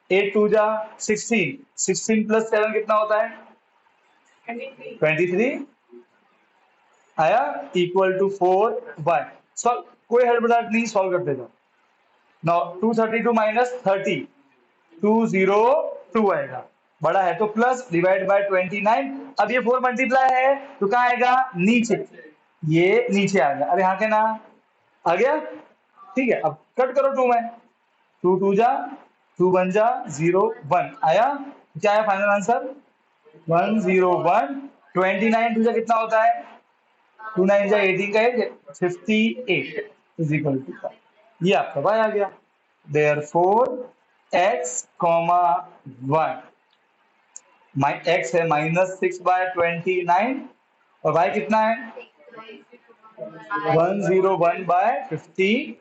8 2 जा 16, 16 प्लस 7 कितना होता है 23 आया, इक्वल टू 4y। सॉल्व, कोई हड़बड़ाहट नहीं, सॉल्व करते जाओ। नाउ 232 माइनस 30 202 आएगा, बड़ा है तो प्लस, डिवाइड बाय 29। अब ये 4 मल्टीप्लाई है तो कहाँ आएगा, नीचे, ये नीचे आ गया। अरे हाँ के ना, आ गया, ठीक है। अब कट करो 2 में, 2 2 जा 2 1 जा 0 1 आया। क्या है फाइनल आंसर 101। 29 2 जा कितना होता है, 2 9 जा 18 का 58 इज इक्वल टू, ये आपका y आ गया। देयरफॉर x कॉमा 1, x है -6/29 और y कितना है 101/50।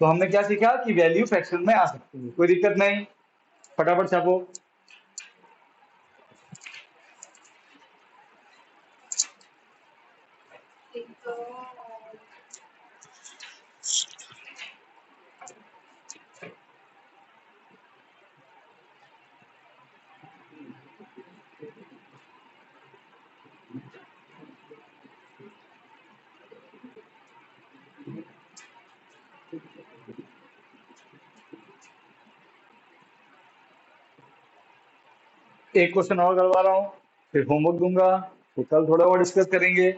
तो हमने क्या सीखा कि वैल्यू फ्रैक्शन में आ सकती है, कोई दिक्कत नहीं, फटाफट छापो। तो एक क्वेश्चन और करवा रहा हूँ, फिर होमवर्क दूंगा, तो कल थोड़ा और डिस्कस करेंगे।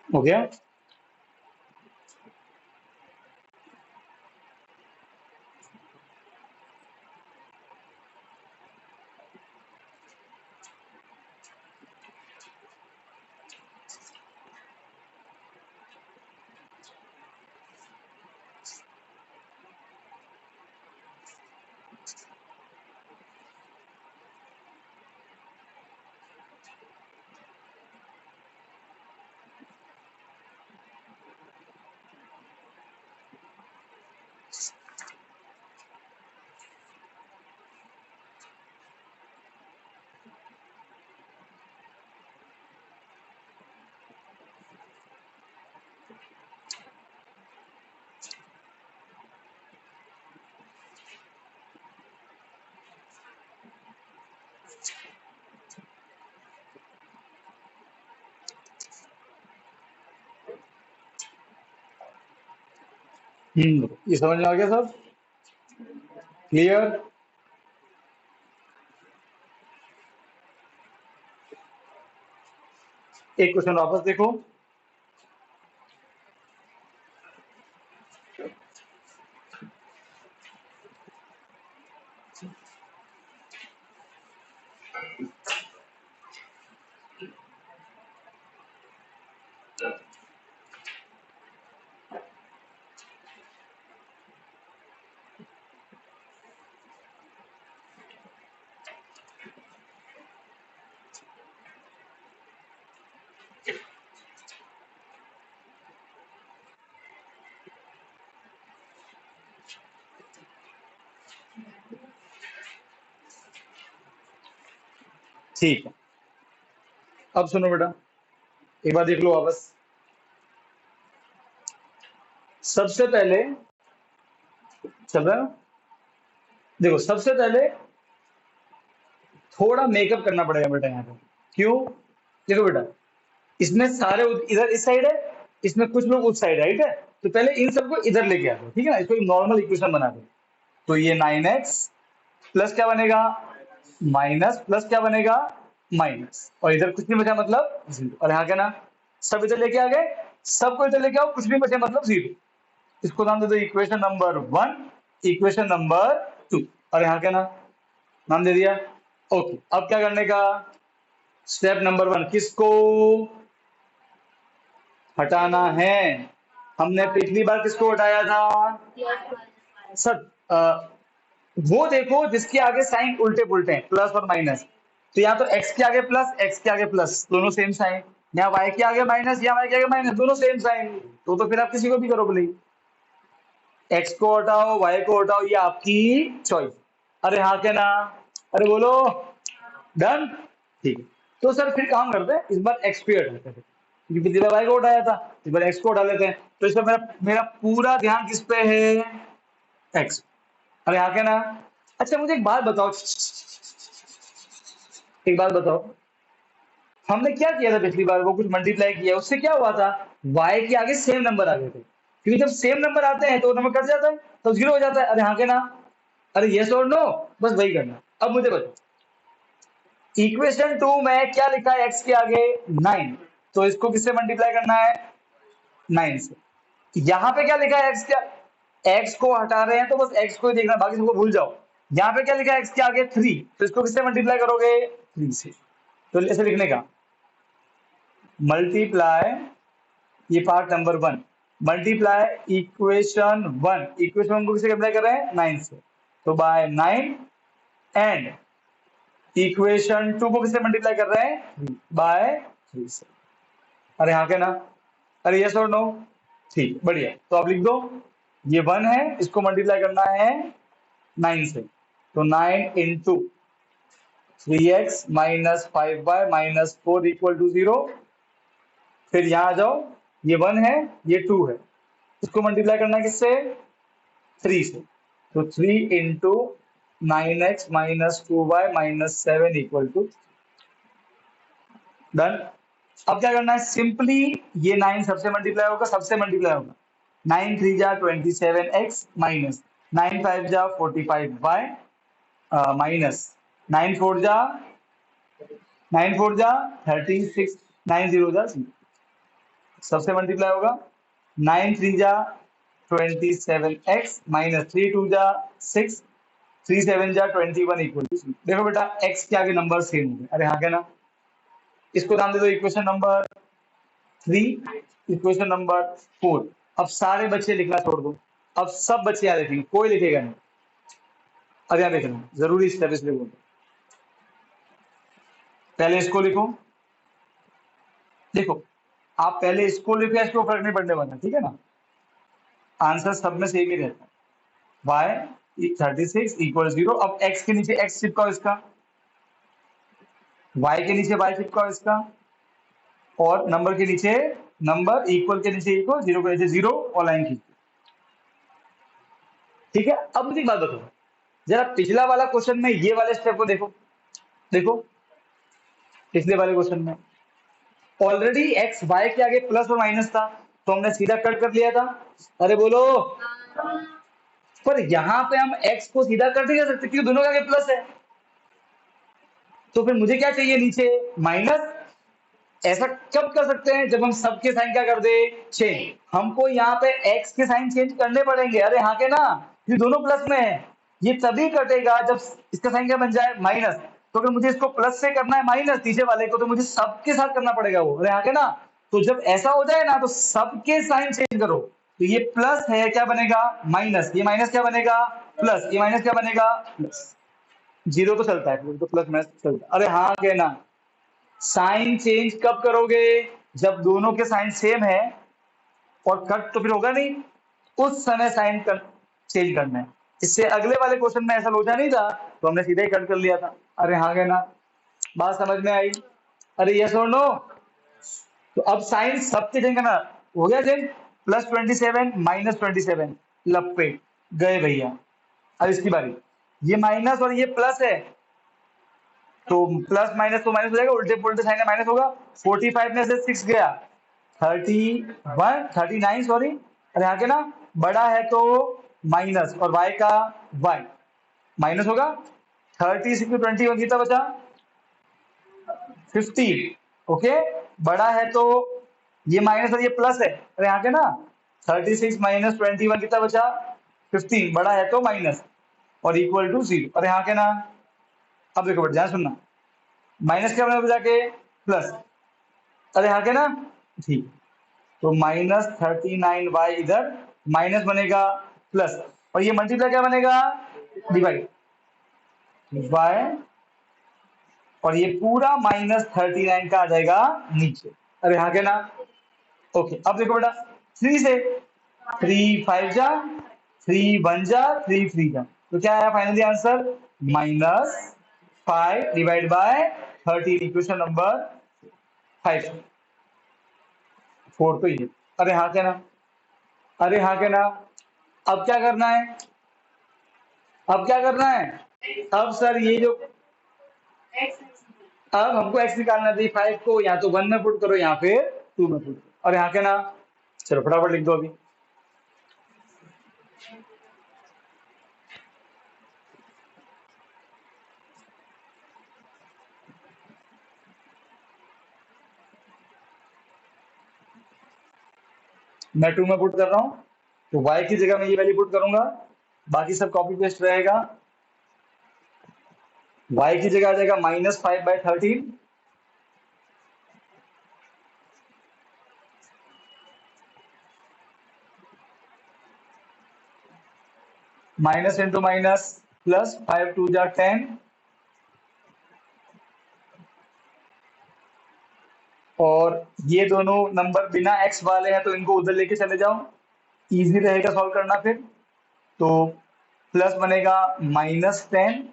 हो गया? ये समझ में आ गया सब? क्लियर? एक क्वेश्चन वापस देखो। ठीक है, अब सुनो बेटा, एक बार देख लो वापस। सबसे पहले चल रहा है ना? देखो, सबसे पहले थोड़ा मेकअप करना पड़ेगा बेटा यहाँ पे। क्यों? देखो बेटा, इसमें सारे इधर इस साइड है, इसमें कुछ लोग उस साइड, राइट है? तो पहले इन सबको इधर लेके आ दो, ठीक है ना? इसको नॉर्मल इक्वेशन बना दो। तो ये 9x प्लस क्या बनेगा, माइनस प्लस क्या बनेगा, माइनस, और इधर कुछ नहीं बचा मतलब 0। और यहाँ क्या ना, सब इधर लेके आ गए, सबको इधर लेके आओ, कुछ नहीं बचे मतलब 0। इसको नाम दे दो इक्वेशन नंबर 1, इक्वेशन नंबर 2, और यहाँ क्या ना, नाम दे दिया। ओके, अब क्या करने का, स्टेप नंबर 1, किसको हटाना है? हमने पिछली बार किसको हटाया था सर? वो देखो जिसके आगे साइन उल्टे पुल्टे हैं, प्लस और माइनस। तो यहाँ तो x के आगे प्लस, x के आगे प्लस, दोनों सेम साइन। यहाँ y के आगे माइनस, यहाँ y के आगे माइनस, दोनों सेम साइन। तो फिर आप किसी को भी करो बोले, x को हटाओ, y को हटाओ, ये आपकी चॉइस। अरे हाँ क्या ना, अरे बोलो, डन? ठीक है, तो सर फिर काम करते हैं, इस बार x पे हटाते हैं, क्योंकि पिछली बार y को उठाया था, इस बार x को उठा लेते हैं। तो इस बार मेरा मेरा पूरा ध्यान किस पे है, x। अरे हाँ क्या ना, अच्छा मुझे एक बात बताओ, एक बात बताओ, हमने क्या किया था पिछली बार, वो कुछ मल्टीप्लाई किया, उससे क्या हुआ था, y के आगे सेम नंबर आ गए थे, क्योंकि जब सेम नंबर आते हैं तो नंबर कट जाता है, तो 0 हो जाता है। अरे हाँ क्या ना, अरे यस और नो, बस वही करना। अब मुझे बताओ, इक्वेशन 2 में क्या लिखा है x के आगे, 9, तो इसको किससे मल्टीप्लाई करना है, 9 से। यहाँ पे क्या लिखा है x के, x को हटा रहे हैं तो बस x को ही देखना, बाकी सबको भूल जाओ। यहाँ पे क्या लिखा है x के आगे 3, तो इसको किससे मल्टीप्लाई करोगे, 3 से। तो ऐसे लिखने का, मल्टीप्लाई, ये part number 1, multiply equation 1, equation 1 को किससे मल्टीप्लाई कर रहे हैं, 9 से, तो बाय 9, एंड इक्वेशन 2 को किससे मल्टीप्लाई कर रहे हैं, बाय 3 से। अरे हाँ क्या ना, अरे यस और नो, ठीक, बढ़िया। तो आप लिख दो, ये 1 है, इसको मल्टीप्लाई करना है 9 से, तो 9 into 3x minus 5y minus 4 equal to 0। फिर यहाँ आ जाओ, ये 1 है, ये 2 है, इसको मल्टीप्लाई करना है किससे, 3 से, तो 3 into 9x minus 2y minus 7 equal to done. अब क्या करना है, सिंपली ये 9 सबसे मल्टीप्लाई होगा, सबसे मल्टीप्लाई होगा, 9 3 जा 27x माइनस 9 5 जा 45y माइनस 9 4 जा 36, 9 0 जा 0। सबसे मल्टीप्लाई होगा 9 3 जा 27x माइनस 3 2 जा 6 3 7 जा 21 इक्वल टू 0। देखो बेटा x के आगे नंबर सेम हो गए। अरे हाँ क्या ना, इसको नाम दे दो इक्वेशन नंबर 3, इक्वेशन नंबर 4। अब सारे बच्चे लिखना छोड़ दो, अब सब बच्चे यहाँ लिखेंगे, कोई लिखेगा नहीं। अब यहाँ देखना जरूरी स्टेप इसलिए बोल, पहले इसको लिखो। देखो आप पहले इसको लिखो, इसको फर्क नहीं पड़ने वाला, ठीक है ना, आंसर सब में सेम ही रहता है। y 36 equal 0। अब x के नीचे x चिपकाओ इसका, y के नीचे y चिपकाओ इसका, और नंबर के नीचे नंबर, इक्वल के नीचे इक्वल, 0 के नीचे 0 और लाइन खींच। ठीक है, अब मुझे एक बात बताओ, जरा पिछला वाला क्वेश्चन में ये वाले स्टेप को देखो। देखो पिछले वाले क्वेश्चन में ऑलरेडी x y के आगे प्लस और माइनस था, तो हमने सीधा कट कर लिया था। अरे बोलो, पर यहां पे हम x को सीधा कट नहीं कर सकते क्योंकि दोनों के आगे प्लस है। तो फिर मुझे क्या चाहिए, नीचे माइनस। ऐसा कब कर सकते हैं, जब हम सबके साइन क्या कर दे, चेंज। हमको यहाँ पे x के साइन चेंज करने पड़ेंगे। अरे हाँ के ना, ये दोनों प्लस में है, ये तभी कटेगा जब इसका साइन क्या बन जाए, माइनस। तो अगर मुझे इसको प्लस से करना है माइनस नीचे वाले को, तो मुझे सबके साथ करना पड़ेगा वो। अरे हाँ के ना, तो जब ऐसा हो जाए ना तो सबके साइन चेंज करो। तो ये प्लस है, क्या बनेगा माइनस, ये माइनस क्या बनेगा प्लस, ये माइनस क्या बनेगा प्लस। 0 तो चलता है, तो प्लस माइनस चलता है। अरे हाँ के ना, साइन चेंज कब करोगे, जब दोनों के साइन सेम है, और कट तो फिर होगा नहीं, उस समय साइन चेंज करना है। इससे अगले वाले क्वेश्चन में ऐसा लोचा नहीं था, तो हमने सीधे ही कट कर लिया था। अरे हाँ गए ना, बात समझ में आई। अरे यस और नो। तो अब साइन सबके चेंज करना हो गया, चेंज प्लस 27 माइनस 27 लपे गए भैया। अब इसकी बारी, ये माइनस और ये प्लस है, तो प्लस माइनस तो माइनस हो जाएगा, उल्टे पुल्टे साइन माइनस होगा। 45 में से 6 गया 31 39 सॉरी। अरे आगे ना, बड़ा है तो माइनस, और y का y माइनस होगा। 36 में 21 कितना बचा 50। ओके, बड़ा है तो ये माइनस और ये प्लस है। अरे आगे ना, 36 माइनस 21 कितना बचा 15, बड़ा है तो माइनस, और इक्वल टू 0। अरे हाँ के ना, अब देखो बेटा ध्यान सुनना, माइनस क्या बनेगा जाके प्लस। अरे हाँ के ना, ठीक। तो माइनस 39y इधर माइनस बनेगा प्लस, और ये मल्टीप्लाई क्या बनेगा डिवाइड y, और ये पूरा माइनस 39 का आ जाएगा नीचे। अरे हाँ के ना, ओके। अब देखो बेटा 3 से 3 5 जा 3 1 जा 3 3 जा, तो क्या आया finally answer -5 divide by 13, equation number 5 4 तो ये। अरे हाँ क्या ना, अरे हाँ क्या ना, अब क्या करना है, अब क्या करना है, अब सर ये जो अब हमको x निकालना थी, 5 को या तो 1 में पुट करो या फिर 2 में पुट करो। अरे हाँ क्या ना, चलो फटाफट लिख दो अभी। मैं 2 में पुट कर रहा हूं, तो y की जगह मैं ये वैल्यू पुट करूंगा, बाकी सब कॉपी पेस्ट रहेगा। y की जगह आ जाएगा -5/13, माइनस इंटू माइनस प्लस 5 2 जा 10, और ये दोनों नंबर बिना x वाले हैं तो इनको उधर लेके चले जाओ, इजी रहेगा सॉल्व करना फिर। तो प्लस बनेगा -10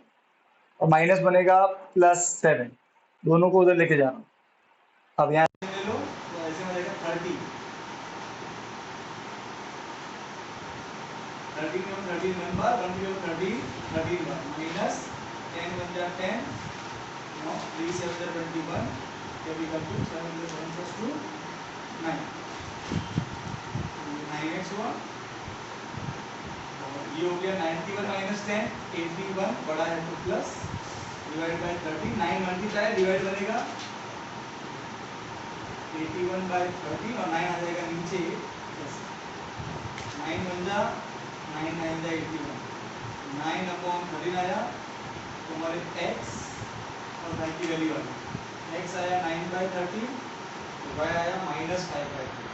और माइनस बनेगा +7, दोनों को उधर लेके जाना। अब यहाँ ले लो तो ऐसे बनेगा 30 13 में 13 नंबर 1 में 13 13 माइनस 10 बन जा 10 नो 3 7 जा 21 कैपिटल 2 7 जा 7 plus 2 9 9x हुआ, और ये हो गया 91 माइनस 10 81, बड़ा है तो plus divide by 30 9 multiply divide बनेगा 81/30 और 9 आ जाएगा नीचे 9 बन जा 9 9 जा 81 9/13 आया तो हमारे x और y की वैल्यू आ गई x आया 9/13 तो y आया -5/3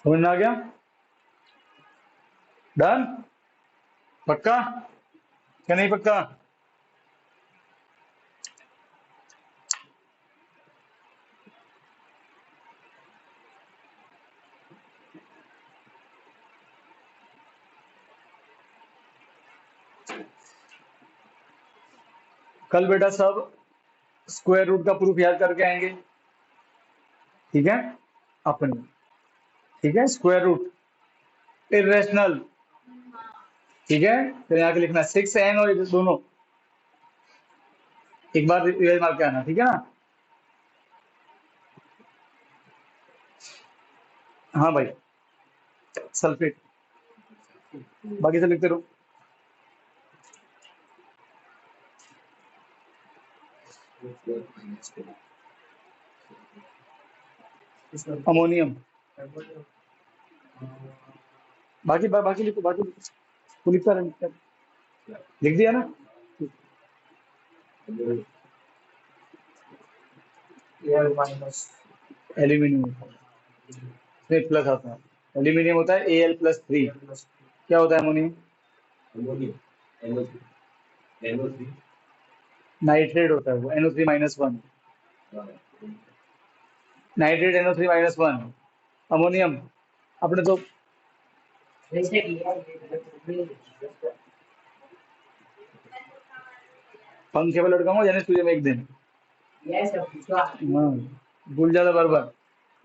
समझ में आ गया? डन? पक्का क्या नहीं पक्का? कल बेटा सब स्क्वायर रूट का प्रूफ याद करके आएंगे, ठीक है? अपन, ठीक है? स्क्वायर रूट इरेशनल, ठीक है? तो यहाँ के लिखना 6n और ये दोनों एक बार रिवाइज मार के आना, ठीक है ना? हाँ भाई, सल्फेट, बाकी सब लिखते रहो। अमोनियम, बाकी लिखो, बाकी लिखो, तू लिखता रह, लिख दिया ना? एल्यूमिनियम इसमें प्लस आता है, एल्यूमिनियम होता है Al+3, क्या होता है अमोनियम? नाइट्रेट होता है वो, NO3-1, नाइट्रेट NO3-1, अमोनियम अपने तो पंखे पे लटकाऊंगा यानी तुझे मैं एक दिन, हाँ भूल जाता बार बार।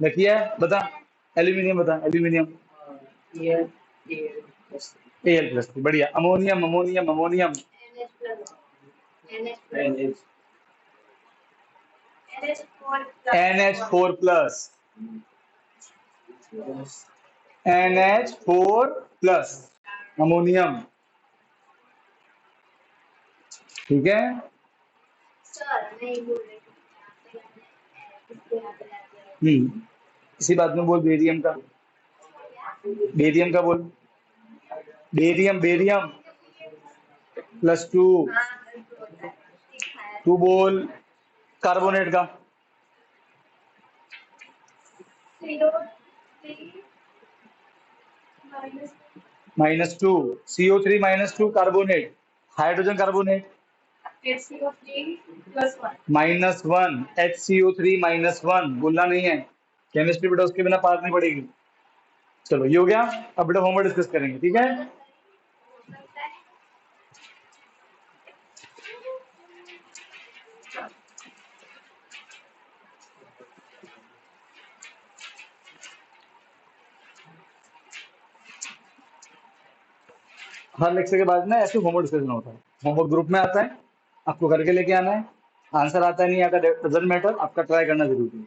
लकिया बता, एल्यूमिनियम बता, एल्यूमिनियम Al+3, बढ़िया। Ammonium, ammonium, ammonium NH4+, NH4+, ammonium, ठीक है? इसी बात में बोल बेरियम का, बेरियम का बोल, बेरियम, बेरियम +2, तू बोल कार्बोनेट का, -2, CO3-2 carbonate, hydrogen carbonate -1, HCO3-1, बोलना नहीं है, केमिस्ट्री बेटा उसके बिना पास नहीं पड़ेगी। चलो ये हो गया, अब बेटा होमवर्क डिस्कस करेंगे, ठीक है? हर लेक्चर के बाद ना ऐसे होमवर्क डिस्कशन होता है, होमवर्क ग्रुप में आता है, आपको करके लेके आना है, आंसर आता है नहीं आता डजंट मैटर, आपका ट्राई करना जरूरी है।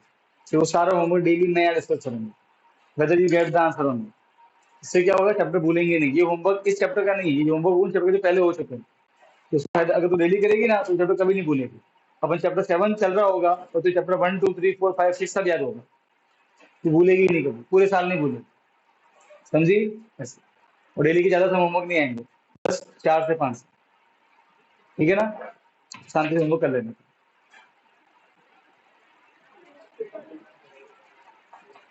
तो वो सारा होमवर्क डेली नया डिस्कस करेंगे, whether you get the answer on. इससे क्या होगा, चैप्टर भूलेंगे नहीं। ये होमवर्क इस चैप्टर का नहीं है, ये होमवर्क उन चैप्टर के पहले हो चुके हैं, तो उसका अगर तू डेली करेगी ना तो चैप्टर कभी नहीं भूलेगी। अपन चैप्टर 7 चल रहा होगा तो चैप्टर 1 2 3 4 5 6 सब याद होगा, तू भूलेगी नहीं कभी, पूरे साल नहीं भूलेगी, समझी? ऐसे और डेली की ज्यादा से होमवर्क नहीं आएंगे, बस 4 से 5, ठीक है ना? शांति से होमवर्क कर लेना।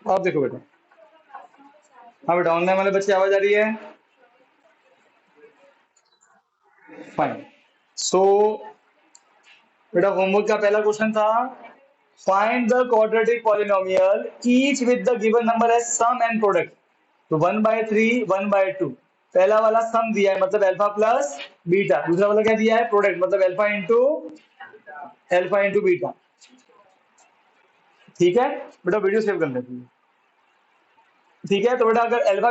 आप देखो बेटा, हाँ बेटा ऑनलाइन वाले बच्चे आवाज आ रही है? फाइन। सो बेटा होमवर्क का पहला क्वेश्चन था, find the quadratic polynomial each with the given number as sum and product. तो 1/3, 1/2, पहला वाला सम दिया है मतलब अल्फा प्लस बीटा, दूसरा वाला क्या दिया है प्रोडक्ट मतलब अल्फा इंटू बीटा। ठीक है बेटा वीडियो सेव कर लेती है। ठीक है तो बेटा अगर अल्फा